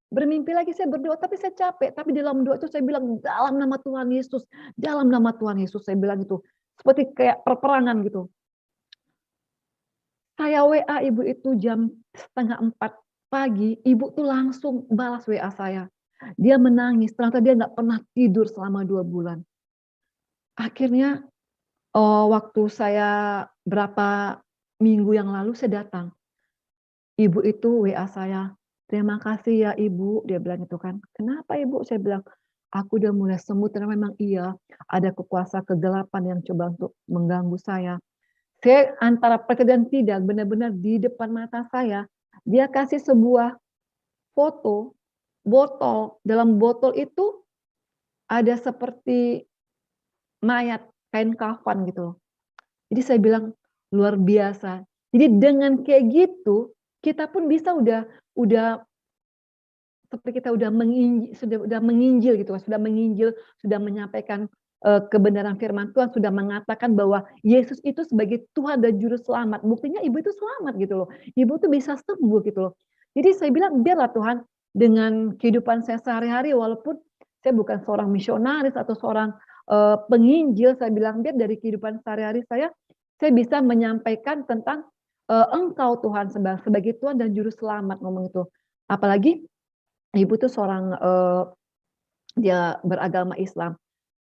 bermimpi lagi, saya berdoa, tapi saya capek, tapi dalam doa itu saya bilang, "Dalam nama Tuhan Yesus, dalam nama Tuhan Yesus," saya bilang gitu. Seperti kayak perperangan gitu. Saya WA ibu itu jam 3:30 pagi, ibu tuh langsung balas WA saya. Dia menangis, ternyata dia nggak pernah tidur selama 2 bulan. Akhirnya, waktu saya berapa minggu yang lalu saya datang, ibu itu WA saya, "Terima kasih ya Ibu," dia bilang gitu kan. "Kenapa Ibu?" Saya bilang, Aku udah mulai sembuh, karena memang iya, ada kekuasa kegelapan yang coba untuk mengganggu saya. Saya antara percaya dan tidak, benar-benar di depan mata saya, dia kasih sebuah foto, botol, dalam botol itu ada seperti mayat, kain kafan gitu loh. Jadi saya bilang, luar biasa. Jadi dengan kayak gitu, kita pun bisa udah seperti kita sudah menginjil gitu, sudah menginjil, sudah menyampaikan, kebenaran firman Tuhan, sudah mengatakan bahwa Yesus itu sebagai Tuhan dan juru selamat. Buktinya ibu itu selamat gitu loh. Ibu tuh bisa sembuh gitu loh. Jadi saya bilang, biarlah Tuhan dengan kehidupan saya sehari-hari, walaupun saya bukan seorang misionaris atau seorang, penginjil, saya bilang biar dari kehidupan sehari-hari saya bisa menyampaikan tentang, Engkau Tuhan sebagai Tuhan dan juru selamat, ngomong itu. Apalagi ibu tuh seorang, dia beragama Islam.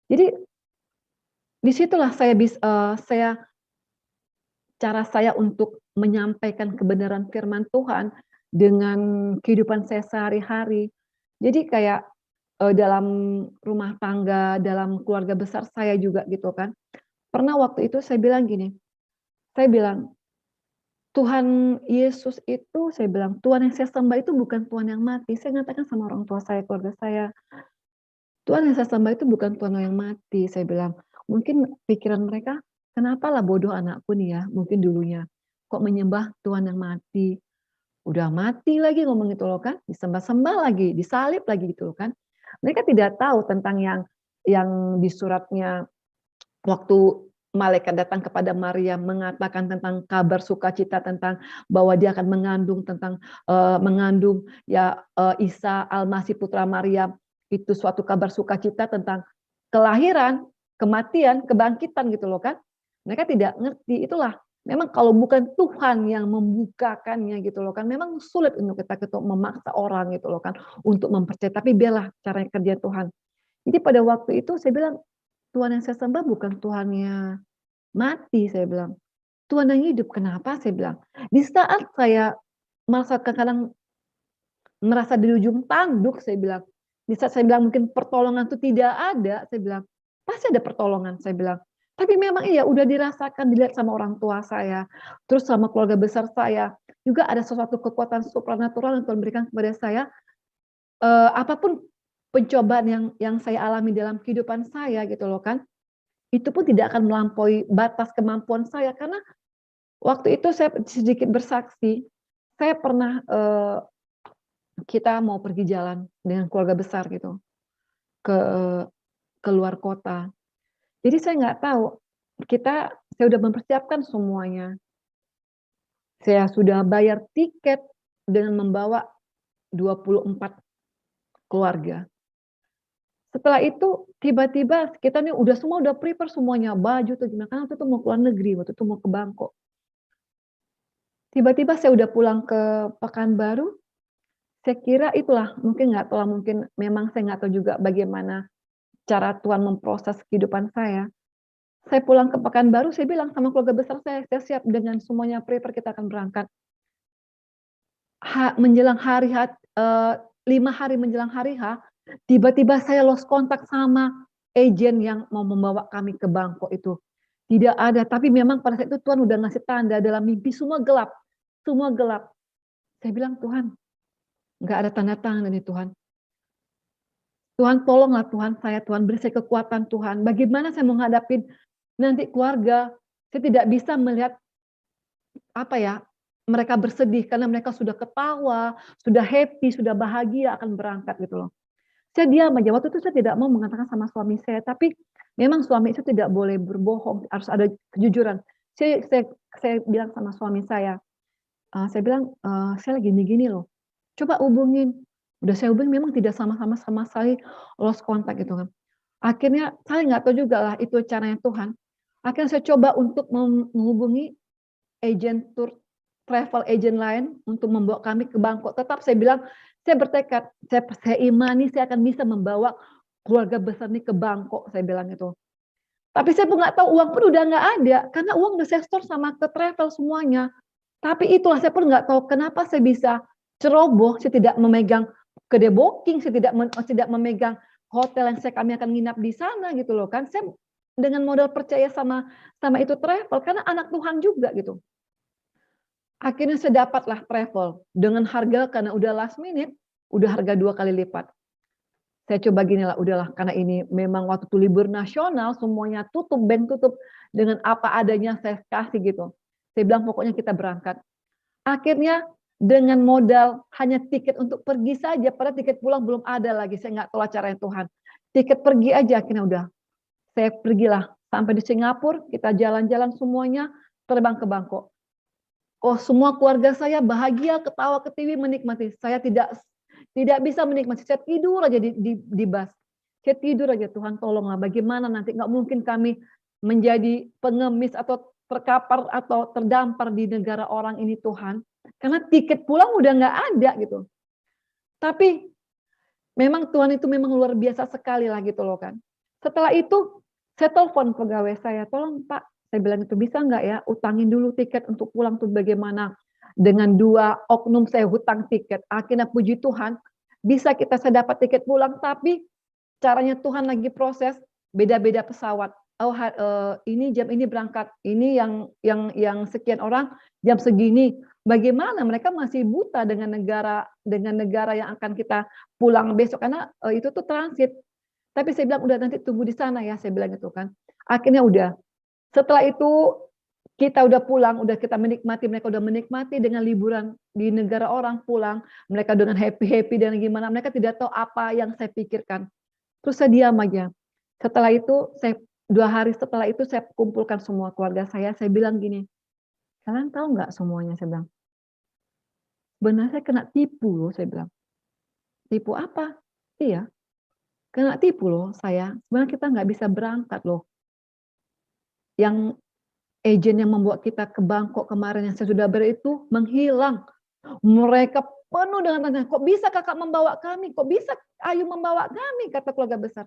Jadi disitulah cara saya untuk menyampaikan kebenaran firman Tuhan dengan kehidupan saya sehari-hari. Jadi kayak, dalam rumah tangga, dalam keluarga besar saya juga gitu kan. Pernah waktu itu saya bilang gini, saya bilang, "Tuhan Yesus itu," saya bilang, "Tuhan yang saya sembah itu bukan Tuhan yang mati." Saya nyatakan sama orang tua saya, keluarga saya, "Tuhan yang saya sembah itu bukan Tuhan yang mati," saya bilang. Mungkin pikiran mereka, "Kenapalah bodoh anakku nih ya," mungkin dulunya, "kok menyembah Tuhan yang mati, udah mati lagi," ngomong gitu loh kan, disembah-sembah lagi, disalib lagi gitu loh kan. Mereka tidak tahu tentang yang di suratnya waktu malaikat datang kepada Maria mengatakan tentang kabar sukacita tentang bahwa dia akan mengandung ya, Isa Al-Masih putra Maria, itu suatu kabar sukacita tentang kelahiran, kematian, kebangkitan gitu loh kan. Mereka tidak ngerti, itulah memang kalau bukan Tuhan yang membukakannya gitu loh kan, memang sulit untuk kita memaksa orang gitu loh kan, untuk mempercayai, tapi biarlah caranya kerja Tuhan. Jadi pada waktu itu saya bilang, "Tuhan yang saya sembah bukan Tuhannya mati," saya bilang, "Tuhan yang hidup." "Kenapa?" saya bilang. Di saat saya merasa kadang merasa di ujung tanduk, saya bilang. Di saat saya bilang mungkin pertolongan itu tidak ada, saya bilang, "Pasti ada pertolongan," saya bilang. Tapi memang iya, udah dirasakan, dilihat sama orang tua saya, terus sama keluarga besar saya, juga ada sesuatu kekuatan supranatural yang Tuhan berikan kepada saya, apapun pencobaan yang saya alami dalam kehidupan saya gitu loh kan, itu pun tidak akan melampaui batas kemampuan saya, karena waktu itu saya sedikit bersaksi, saya pernah, kita mau pergi jalan dengan keluarga besar gitu, ke ke luar kota. Jadi saya nggak tahu, saya udah mempersiapkan semuanya. Saya sudah bayar tiket dengan membawa 24 keluarga. Setelah itu tiba-tiba kita nih udah prepare semuanya, baju tuh gimana, karena waktu itu mau ke luar negeri, waktu itu mau ke Bangkok. Tiba-tiba saya udah pulang ke Pekanbaru, saya kira itulah mungkin nggak tahu lah, mungkin memang saya nggak tahu juga bagaimana cara Tuhan memproses kehidupan saya. Saya pulang ke Pekanbaru, saya bilang sama keluarga besar saya siap dengan semuanya prepare, kita akan berangkat. Menjelang hari H, 5 hari menjelang hari H, tiba-tiba saya lost kontak sama agen yang mau membawa kami ke Bangkok itu. Tidak ada, tapi memang pada saat itu Tuhan udah ngasih tanda dalam mimpi, semua gelap, semua gelap. Saya bilang, "Tuhan, nggak ada tanda tangan nih Tuhan. Tuhan tolonglah Tuhan saya, Tuhan beri saya kekuatan Tuhan. Bagaimana saya mau ngadapin nanti keluarga, saya tidak bisa melihat, apa ya, mereka bersedih karena mereka sudah ketawa, sudah happy, sudah bahagia akan berangkat," gitu loh. Saya diam aja, waktu itu saya tidak mau mengatakan sama suami saya, tapi memang suami itu tidak boleh berbohong, harus ada kejujuran. Saya saya saya bilang sama suami saya bilang, "Saya lagi gini-gini loh, coba hubungin." Udah saya hubungin memang tidak sama sekali lost contact gitu kan. Akhirnya saya nggak tahu juga lah itu caranya Tuhan. Akhirnya saya coba untuk menghubungi agen travel agent lain untuk membawa kami ke Bangkok. Tetap saya bilang, saya bertekad, saya imani saya akan bisa membawa keluarga besar ini ke Bangkok, saya bilang itu. Tapi saya pun nggak tahu, uang pun udah nggak ada, karena uang udah saya store sama ke travel semuanya. Tapi itulah saya pun nggak tahu kenapa saya bisa ceroboh, saya tidak memegang kedai booking, saya tidak memegang hotel yang kami akan nginap di sana gitu loh kan. Saya dengan modal percaya sama itu travel karena anak Tuhan juga gitu. Akhirnya saya dapatlah travel dengan harga karena udah last minute, udah harga 2 kali lipat. Saya coba gini lah, udahlah karena ini memang waktu itu libur nasional semuanya tutup, bank tutup, dengan apa adanya saya kasih gitu. Saya bilang pokoknya kita berangkat. Akhirnya dengan modal hanya tiket untuk pergi saja, padahal tiket pulang belum ada lagi, saya nggak tahu caranya Tuhan. Tiket pergi aja akhirnya udah, saya pergilah sampai di Singapura, kita jalan-jalan semuanya, terbang ke Bangkok. Oh semua keluarga saya bahagia, ketawa ke TV menikmati. Saya tidak bisa menikmati, saya tidur aja di bus. Saya tidur aja, Tuhan tolonglah bagaimana nanti, nggak mungkin kami menjadi pengemis atau terkapar atau terdampar di negara orang ini Tuhan. Karena tiket pulang udah nggak ada gitu. Tapi memang Tuhan itu memang luar biasa sekali lah gitu loh kan. Setelah itu saya telepon pegawai saya, tolong Pak, saya bilang itu bisa nggak ya utangin dulu tiket untuk pulang tuh bagaimana. Dengan 2 oknum saya hutang tiket. Akhirnya puji Tuhan, bisa saya dapat tiket pulang, tapi caranya Tuhan lagi proses, beda-beda pesawat. Oh, ini jam ini berangkat, ini yang sekian orang jam segini. Bagaimana mereka masih buta dengan negara yang akan kita pulang besok karena itu tuh transit. Tapi saya bilang udah nanti tunggu di sana ya, saya bilang gitu kan. Akhirnya udah. Setelah itu kita udah pulang, udah kita menikmati, mereka udah menikmati dengan liburan di negara orang pulang, mereka dengan happy-happy dan gimana, mereka tidak tahu apa yang saya pikirkan. Terus saya diam aja. Setelah itu, 2 hari setelah itu saya kumpulkan semua keluarga saya bilang gini, kalian tahu nggak semuanya, saya bilang, sebenarnya saya kena tipu loh, saya bilang. Tipu apa? Iya, kena tipu loh saya, sebenarnya kita nggak bisa berangkat loh. Yang agen yang membawa kita ke Bangkok kemarin yang saya sudah beri itu menghilang. Mereka penuh dengan tanya, kok bisa kakak membawa kami? Kok bisa Ayu membawa kami? Kata keluarga besar.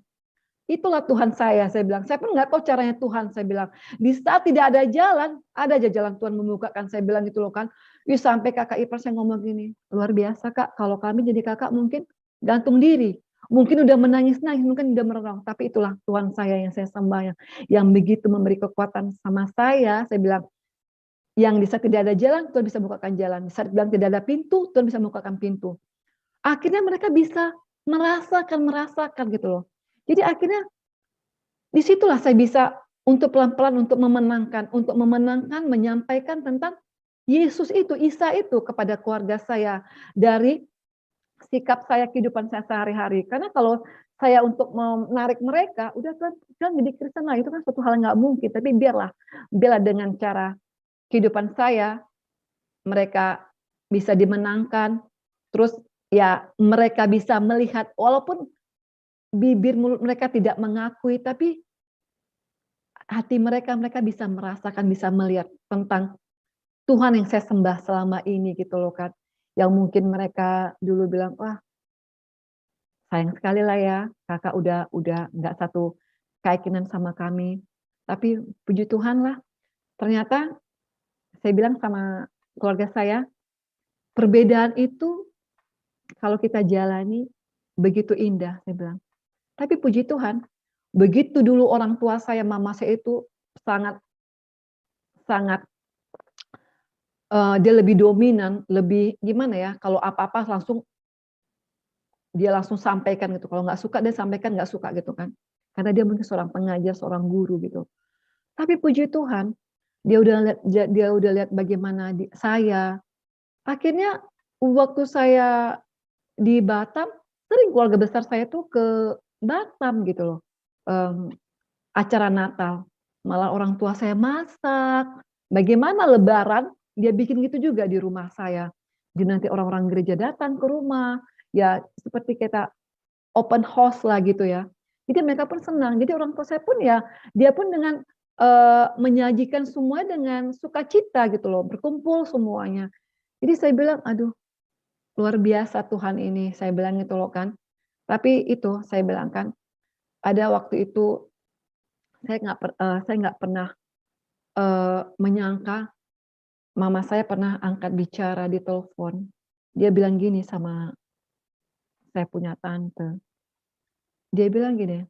Itulah Tuhan saya bilang. Saya pun nggak tahu caranya Tuhan, saya bilang. Di saat tidak ada jalan, ada aja jalan Tuhan membukakan, saya bilang gitu loh kan. Sampai kakak ipar saya ngomong gini, luar biasa kak, kalau kami jadi kakak mungkin gantung diri. Mungkin udah menangis-nangis, mungkin udah merenung. Tapi itulah Tuhan saya yang saya sembah, yang begitu memberi kekuatan sama saya bilang, yang di saat tidak ada jalan, Tuhan bisa bukakan jalan. Di saat bilang tidak ada pintu, Tuhan bisa bukakan pintu. Akhirnya mereka bisa merasakan gitu loh. Jadi akhirnya disitulah saya bisa untuk pelan-pelan untuk memenangkan, menyampaikan tentang Yesus itu, Isa itu kepada keluarga saya dari sikap saya, kehidupan saya sehari-hari. Karena kalau saya untuk menarik mereka, udah kan jadi Kristen lah, itu kan suatu hal yang nggak mungkin. Tapi biarlah dengan cara kehidupan saya, mereka bisa dimenangkan, terus ya mereka bisa melihat, walaupun bibir mulut mereka tidak mengakui, tapi hati mereka bisa merasakan, bisa melihat tentang Tuhan yang saya sembah selama ini gitu loh kan. Yang mungkin mereka dulu bilang, wah sayang sekali lah ya, kakak udah nggak satu keyakinan sama kami. Tapi puji Tuhan lah, ternyata saya bilang sama keluarga saya, perbedaan itu kalau kita jalani begitu indah, saya bilang. Tapi puji Tuhan, begitu dulu orang tua saya, mama saya itu sangat dia lebih dominan, lebih gimana ya, kalau apa-apa dia langsung sampaikan gitu, kalau nggak suka dia sampaikan nggak suka gitu kan. Karena dia mungkin seorang pengajar, seorang guru gitu. Tapi puji Tuhan, dia udah lihat bagaimana saya. Akhirnya waktu saya di Batam, sering keluarga besar saya tuh ke Batam gitu loh. Acara Natal, malah orang tua saya masak. Bagaimana Lebaran, dia bikin gitu juga di rumah saya. Jadi nanti orang-orang gereja datang ke rumah, ya seperti kita open house lah gitu ya. Jadi mereka pun senang. Jadi orang tua saya pun ya, dia pun dengan menyajikan semua dengan sukacita gitu loh, berkumpul semuanya. Jadi saya bilang, aduh luar biasa Tuhan ini, saya bilang gitu loh kan. Tapi itu saya bilang kan, ada waktu itu saya nggak pernah menyangka mama saya pernah angkat bicara di telepon. Dia bilang gini sama saya punya tante, Dia bilang gini,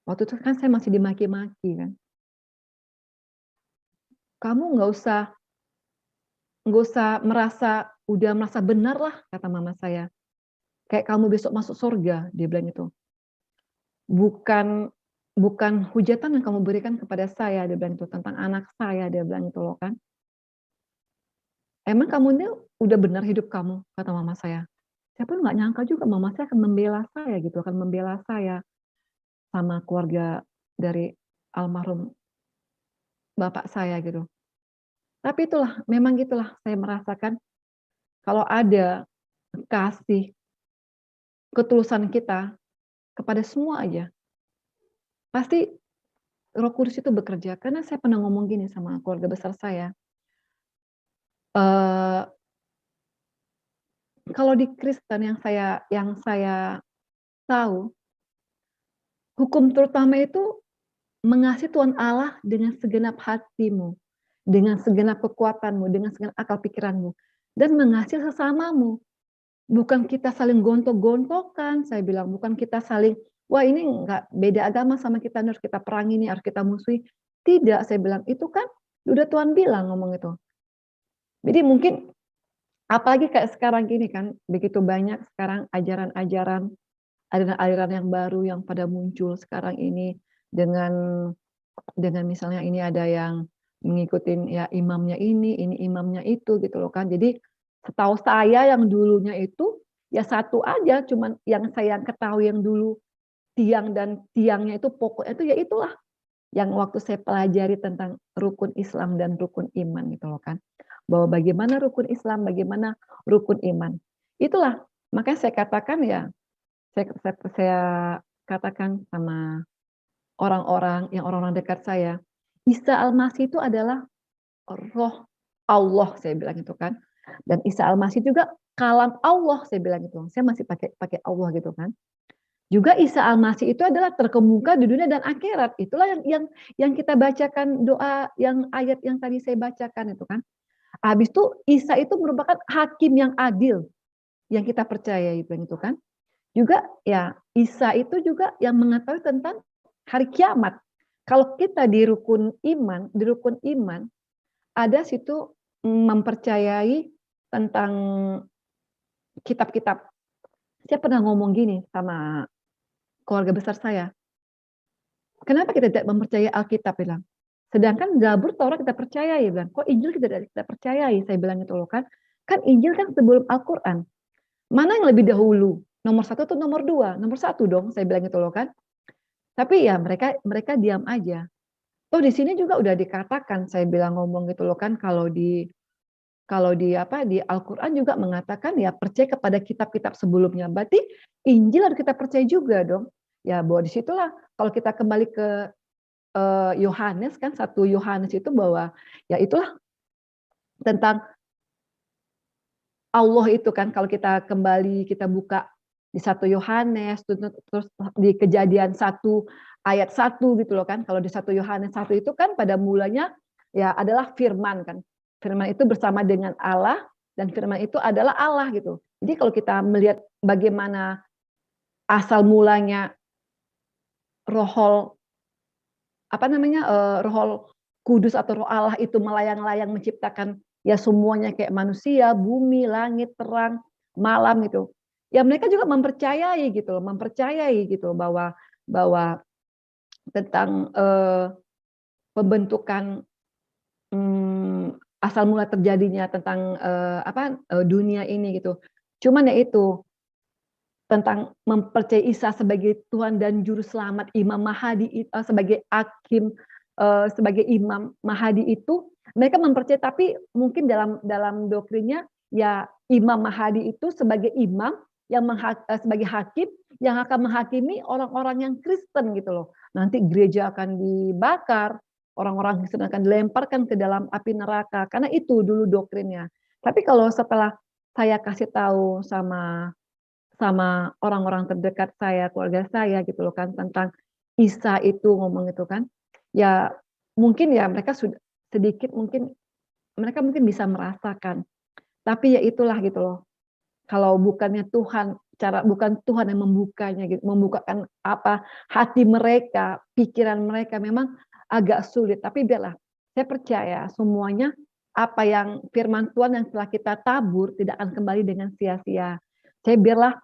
waktu itu kan saya masih dimaki-maki kan, "Kamu udah merasa benar lah," kata mama saya, "kayak kamu besok masuk surga," dia bilang itu. "Bukan bukan hujatan yang kamu berikan kepada saya," dia bilang itu, "tentang anak saya," dia bilang itu loh kan. "Emang kamu ini udah benar hidup kamu," kata mama saya. Saya pun nggak nyangka juga mama saya akan membela saya gitu, akan membela saya sama keluarga dari almarhum bapak saya gitu. Tapi itulah, memang gitulah saya merasakan kalau ada kasih, ketulusan kita kepada semua aja, pasti Roh Kudus itu bekerja. Karena saya pernah ngomong gini sama keluarga besar saya, eee, kalau di Kristen yang saya tahu, hukum terutama itu mengasihi Tuhan Allah dengan segenap hatimu, dengan segenap kekuatanmu, dengan segenap akal pikiranmu, dan mengasihi sesamamu. Bukan kita saling gontok-gontokan, saya bilang, bukan kita saling, "Wah ini nggak beda agama sama kita, ini harus kita perangi nih, harus kita musuhi." Tidak, saya bilang, itu kan udah Tuhan bilang ngomong itu. Jadi mungkin apalagi kayak sekarang gini kan, begitu banyak sekarang ajaran-ajaran, aliran-aliran yang baru yang pada muncul sekarang ini dengan misalnya ini ada yang ngikutin ya imamnya ini imamnya itu gitu loh kan. Jadi setahu saya yang dulunya itu ya satu aja, cuman yang saya ketahui yang dulu tiang dan tiangnya itu pokoknya itu ya itulah yang waktu saya pelajari tentang rukun Islam dan rukun iman gitu loh kan. Bahwa bagaimana rukun Islam, bagaimana rukun iman. Itulah makanya saya katakan ya, saya katakan sama orang-orang dekat saya, Isa Al-Masih itu adalah roh Allah, saya bilang itu kan. Dan Isa Al-Masih juga kalam Allah, saya bilang itu. Saya masih pakai pakai Allah gitu kan. Juga Isa Al-Masih itu adalah terkemuka di dunia dan akhirat. Itulah yang kita bacakan doa yang ayat yang tadi saya bacakan itu kan. Habis itu Isa itu merupakan hakim yang adil yang kita percaya itu kan. Juga ya Isa itu juga yang mengetahui tentang hari kiamat. Kalau kita di rukun iman ada situ mempercayai tentang kitab-kitab. Saya pernah ngomong gini sama keluarga besar saya, "Kenapa kita tidak mempercayai Alkitab?" bilang. "Sedangkan Zabur, Taurat kita percayai," bilang. "Kok Injil kita tidak percayai?" Saya bilang itu loh kan. Kan Injil kan sebelum Al-Qur'an. Mana yang lebih dahulu? Nomor satu atau nomor dua? Nomor satu dong, saya bilang itu loh kan. Tapi ya mereka mereka diam aja. Toh di sini juga udah dikatakan, saya bilang ngomong gitu loh kan, di Al-Qur'an juga mengatakan ya percaya kepada kitab-kitab sebelumnya. Berarti Injil harus kita percaya juga dong. Ya bahwa di situlah kalau kita kembali ke Yohanes kan, 1 Yohanes itu bahwa ya itulah tentang Allah itu kan kalau kita kembali kita buka di 1 Yohanes terus di Kejadian 1 ayat 1 gitu loh kan. Kalau di 1 Yohanes 1 itu kan pada mulanya ya adalah firman kan. Firman itu bersama dengan Allah dan firman itu adalah Allah gitu. Jadi kalau kita melihat bagaimana asal mulanya rohol apa namanya, Roh Kudus atau Roh Allah itu melayang-layang menciptakan ya semuanya kayak manusia, bumi, langit, terang, malam gitu. Ya mereka juga mempercayai gitu bahwa bahwa tentang, pembentukan, asal mula terjadinya tentang, dunia ini gitu. Cuman ya itu, tentang mempercayai Isa sebagai Tuhan dan juru selamat, Imam Mahdi, sebagai hakim, sebagai Imam Mahdi itu mereka mempercayai, tapi mungkin dalam doktrinnya ya Imam Mahdi itu sebagai imam sebagai hakim yang akan menghakimi orang-orang yang Kristen gitu loh. Nanti gereja akan dibakar, orang-orang Kristen akan dilemparkan ke dalam api neraka, karena itu dulu doktrinnya. Tapi kalau setelah saya kasih tahu sama sama orang-orang terdekat saya, keluarga saya gitu loh kan, tentang Isa itu ngomong itu kan, ya mungkin ya mereka sudah sedikit mungkin mereka mungkin bisa merasakan, tapi ya itulah gitu loh, kalau bukannya Tuhan bukan Tuhan yang membukanya gitu, membukakan hati mereka, pikiran mereka memang agak sulit. Tapi biarlah, saya percaya semuanya apa yang firman Tuhan yang telah kita tabur tidak akan kembali dengan sia-sia. Saya biarlah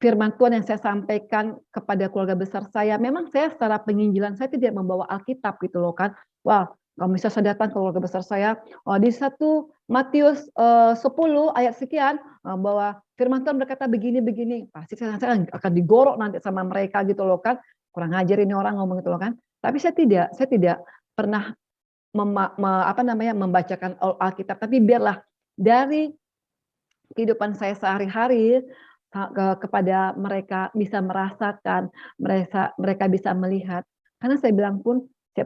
firman Tuhan yang saya sampaikan kepada keluarga besar saya, memang saya secara penginjilan saya tidak membawa Alkitab gitu loh kan. Wah, kalau misalnya saya datang ke keluarga besar saya, di 1 Matius 10 ayat sekian, bahwa firman Tuhan berkata begini-begini, pasti saya akan digorok nanti sama mereka gitu loh kan. Kurang ajar ini orang ngomong gitu loh kan. Tapi saya tidak pernah membacakan Alkitab, tapi biarlah dari kehidupan saya sehari-hari kepada mereka bisa merasakan, mereka bisa melihat. Karena saya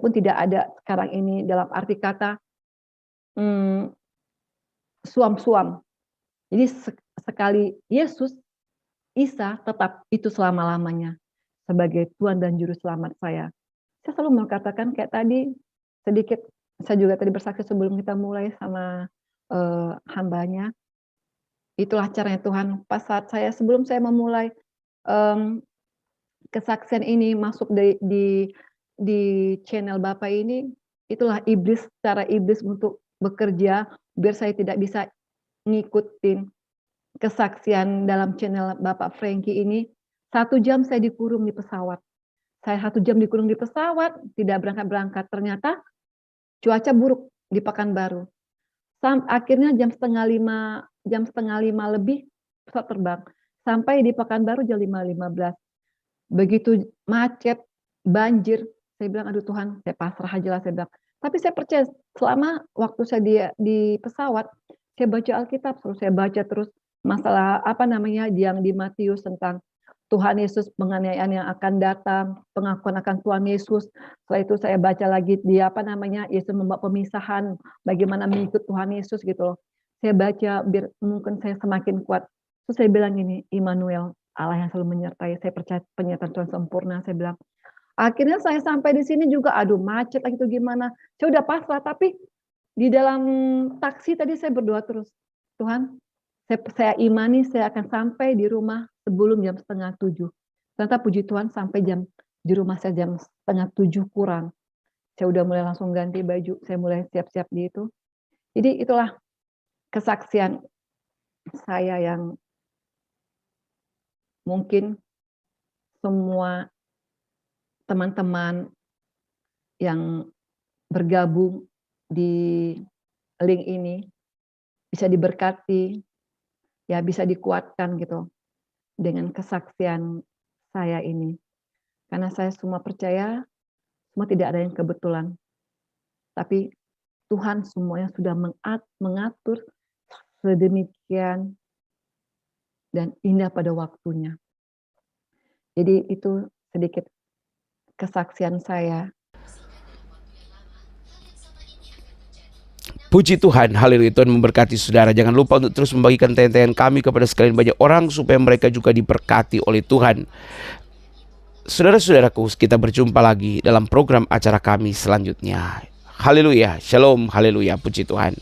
pun tidak ada sekarang ini dalam arti kata suam-suam. Jadi sekali Yesus, Isa tetap itu selama-lamanya sebagai Tuhan dan Juru Selamat saya. Saya selalu mengatakan kayak tadi sedikit, saya juga tadi bersaksi sebelum kita mulai sama hambanya. Itulah caranya Tuhan. Pas saat sebelum saya memulai kesaksian ini masuk di channel Bapak ini, itulah cara iblis untuk bekerja biar saya tidak bisa ngikutin kesaksian dalam channel Bapak Frankie ini. 1 jam saya dikurung di pesawat. Saya 1 jam dikurung di pesawat, tidak berangkat-berangkat. Ternyata cuaca buruk di Pekanbaru. Akhirnya jam setengah lima lebih pesawat terbang. Sampai di Pekanbaru jam 5.15. Begitu macet, banjir, saya bilang aduh Tuhan, saya pasrah aja lah saya bilang. Tapi saya percaya selama waktu saya di pesawat, saya baca Alkitab, saya baca terus masalah yang di Matius tentang Tuhan Yesus, penganiayaan yang akan datang, pengakuan akan Tuhan Yesus. Setelah itu saya baca lagi Yesus membawa pemisahan, bagaimana mengikut Tuhan Yesus gitu loh. Saya baca biar mungkin saya semakin kuat. Terus saya bilang gini, Immanuel, Allah yang selalu menyertai, saya percaya penyertaan Tuhan sempurna, saya bilang. Akhirnya saya sampai di sini juga, aduh macet gitu gimana. Saya udah pasrah, tapi di dalam taksi tadi saya berdoa terus. Tuhan, saya imani saya akan sampai di rumah sebelum jam 6:30. Ternyata puji Tuhan sampai di rumah saya jam 6:30 kurang. Saya udah mulai langsung ganti baju, saya mulai siap-siap di itu. Jadi itulah kesaksian saya yang mungkin semua teman-teman yang bergabung di link ini bisa diberkati, ya bisa dikuatkan gitu dengan kesaksian saya ini. Karena saya semua percaya, semua tidak ada yang kebetulan. Tapi Tuhan semuanya sudah mengatur sedemikian dan indah pada waktunya. Jadi itu sedikit kesaksian saya. Puji Tuhan, haleluya. Tuhan memberkati saudara. Jangan lupa untuk terus membagikan tayangan kami kepada sekalian banyak orang supaya mereka juga diberkati oleh Tuhan. Saudara-saudaraku, kita berjumpa lagi dalam program acara kami selanjutnya. Haleluya, shalom, haleluya, puji Tuhan.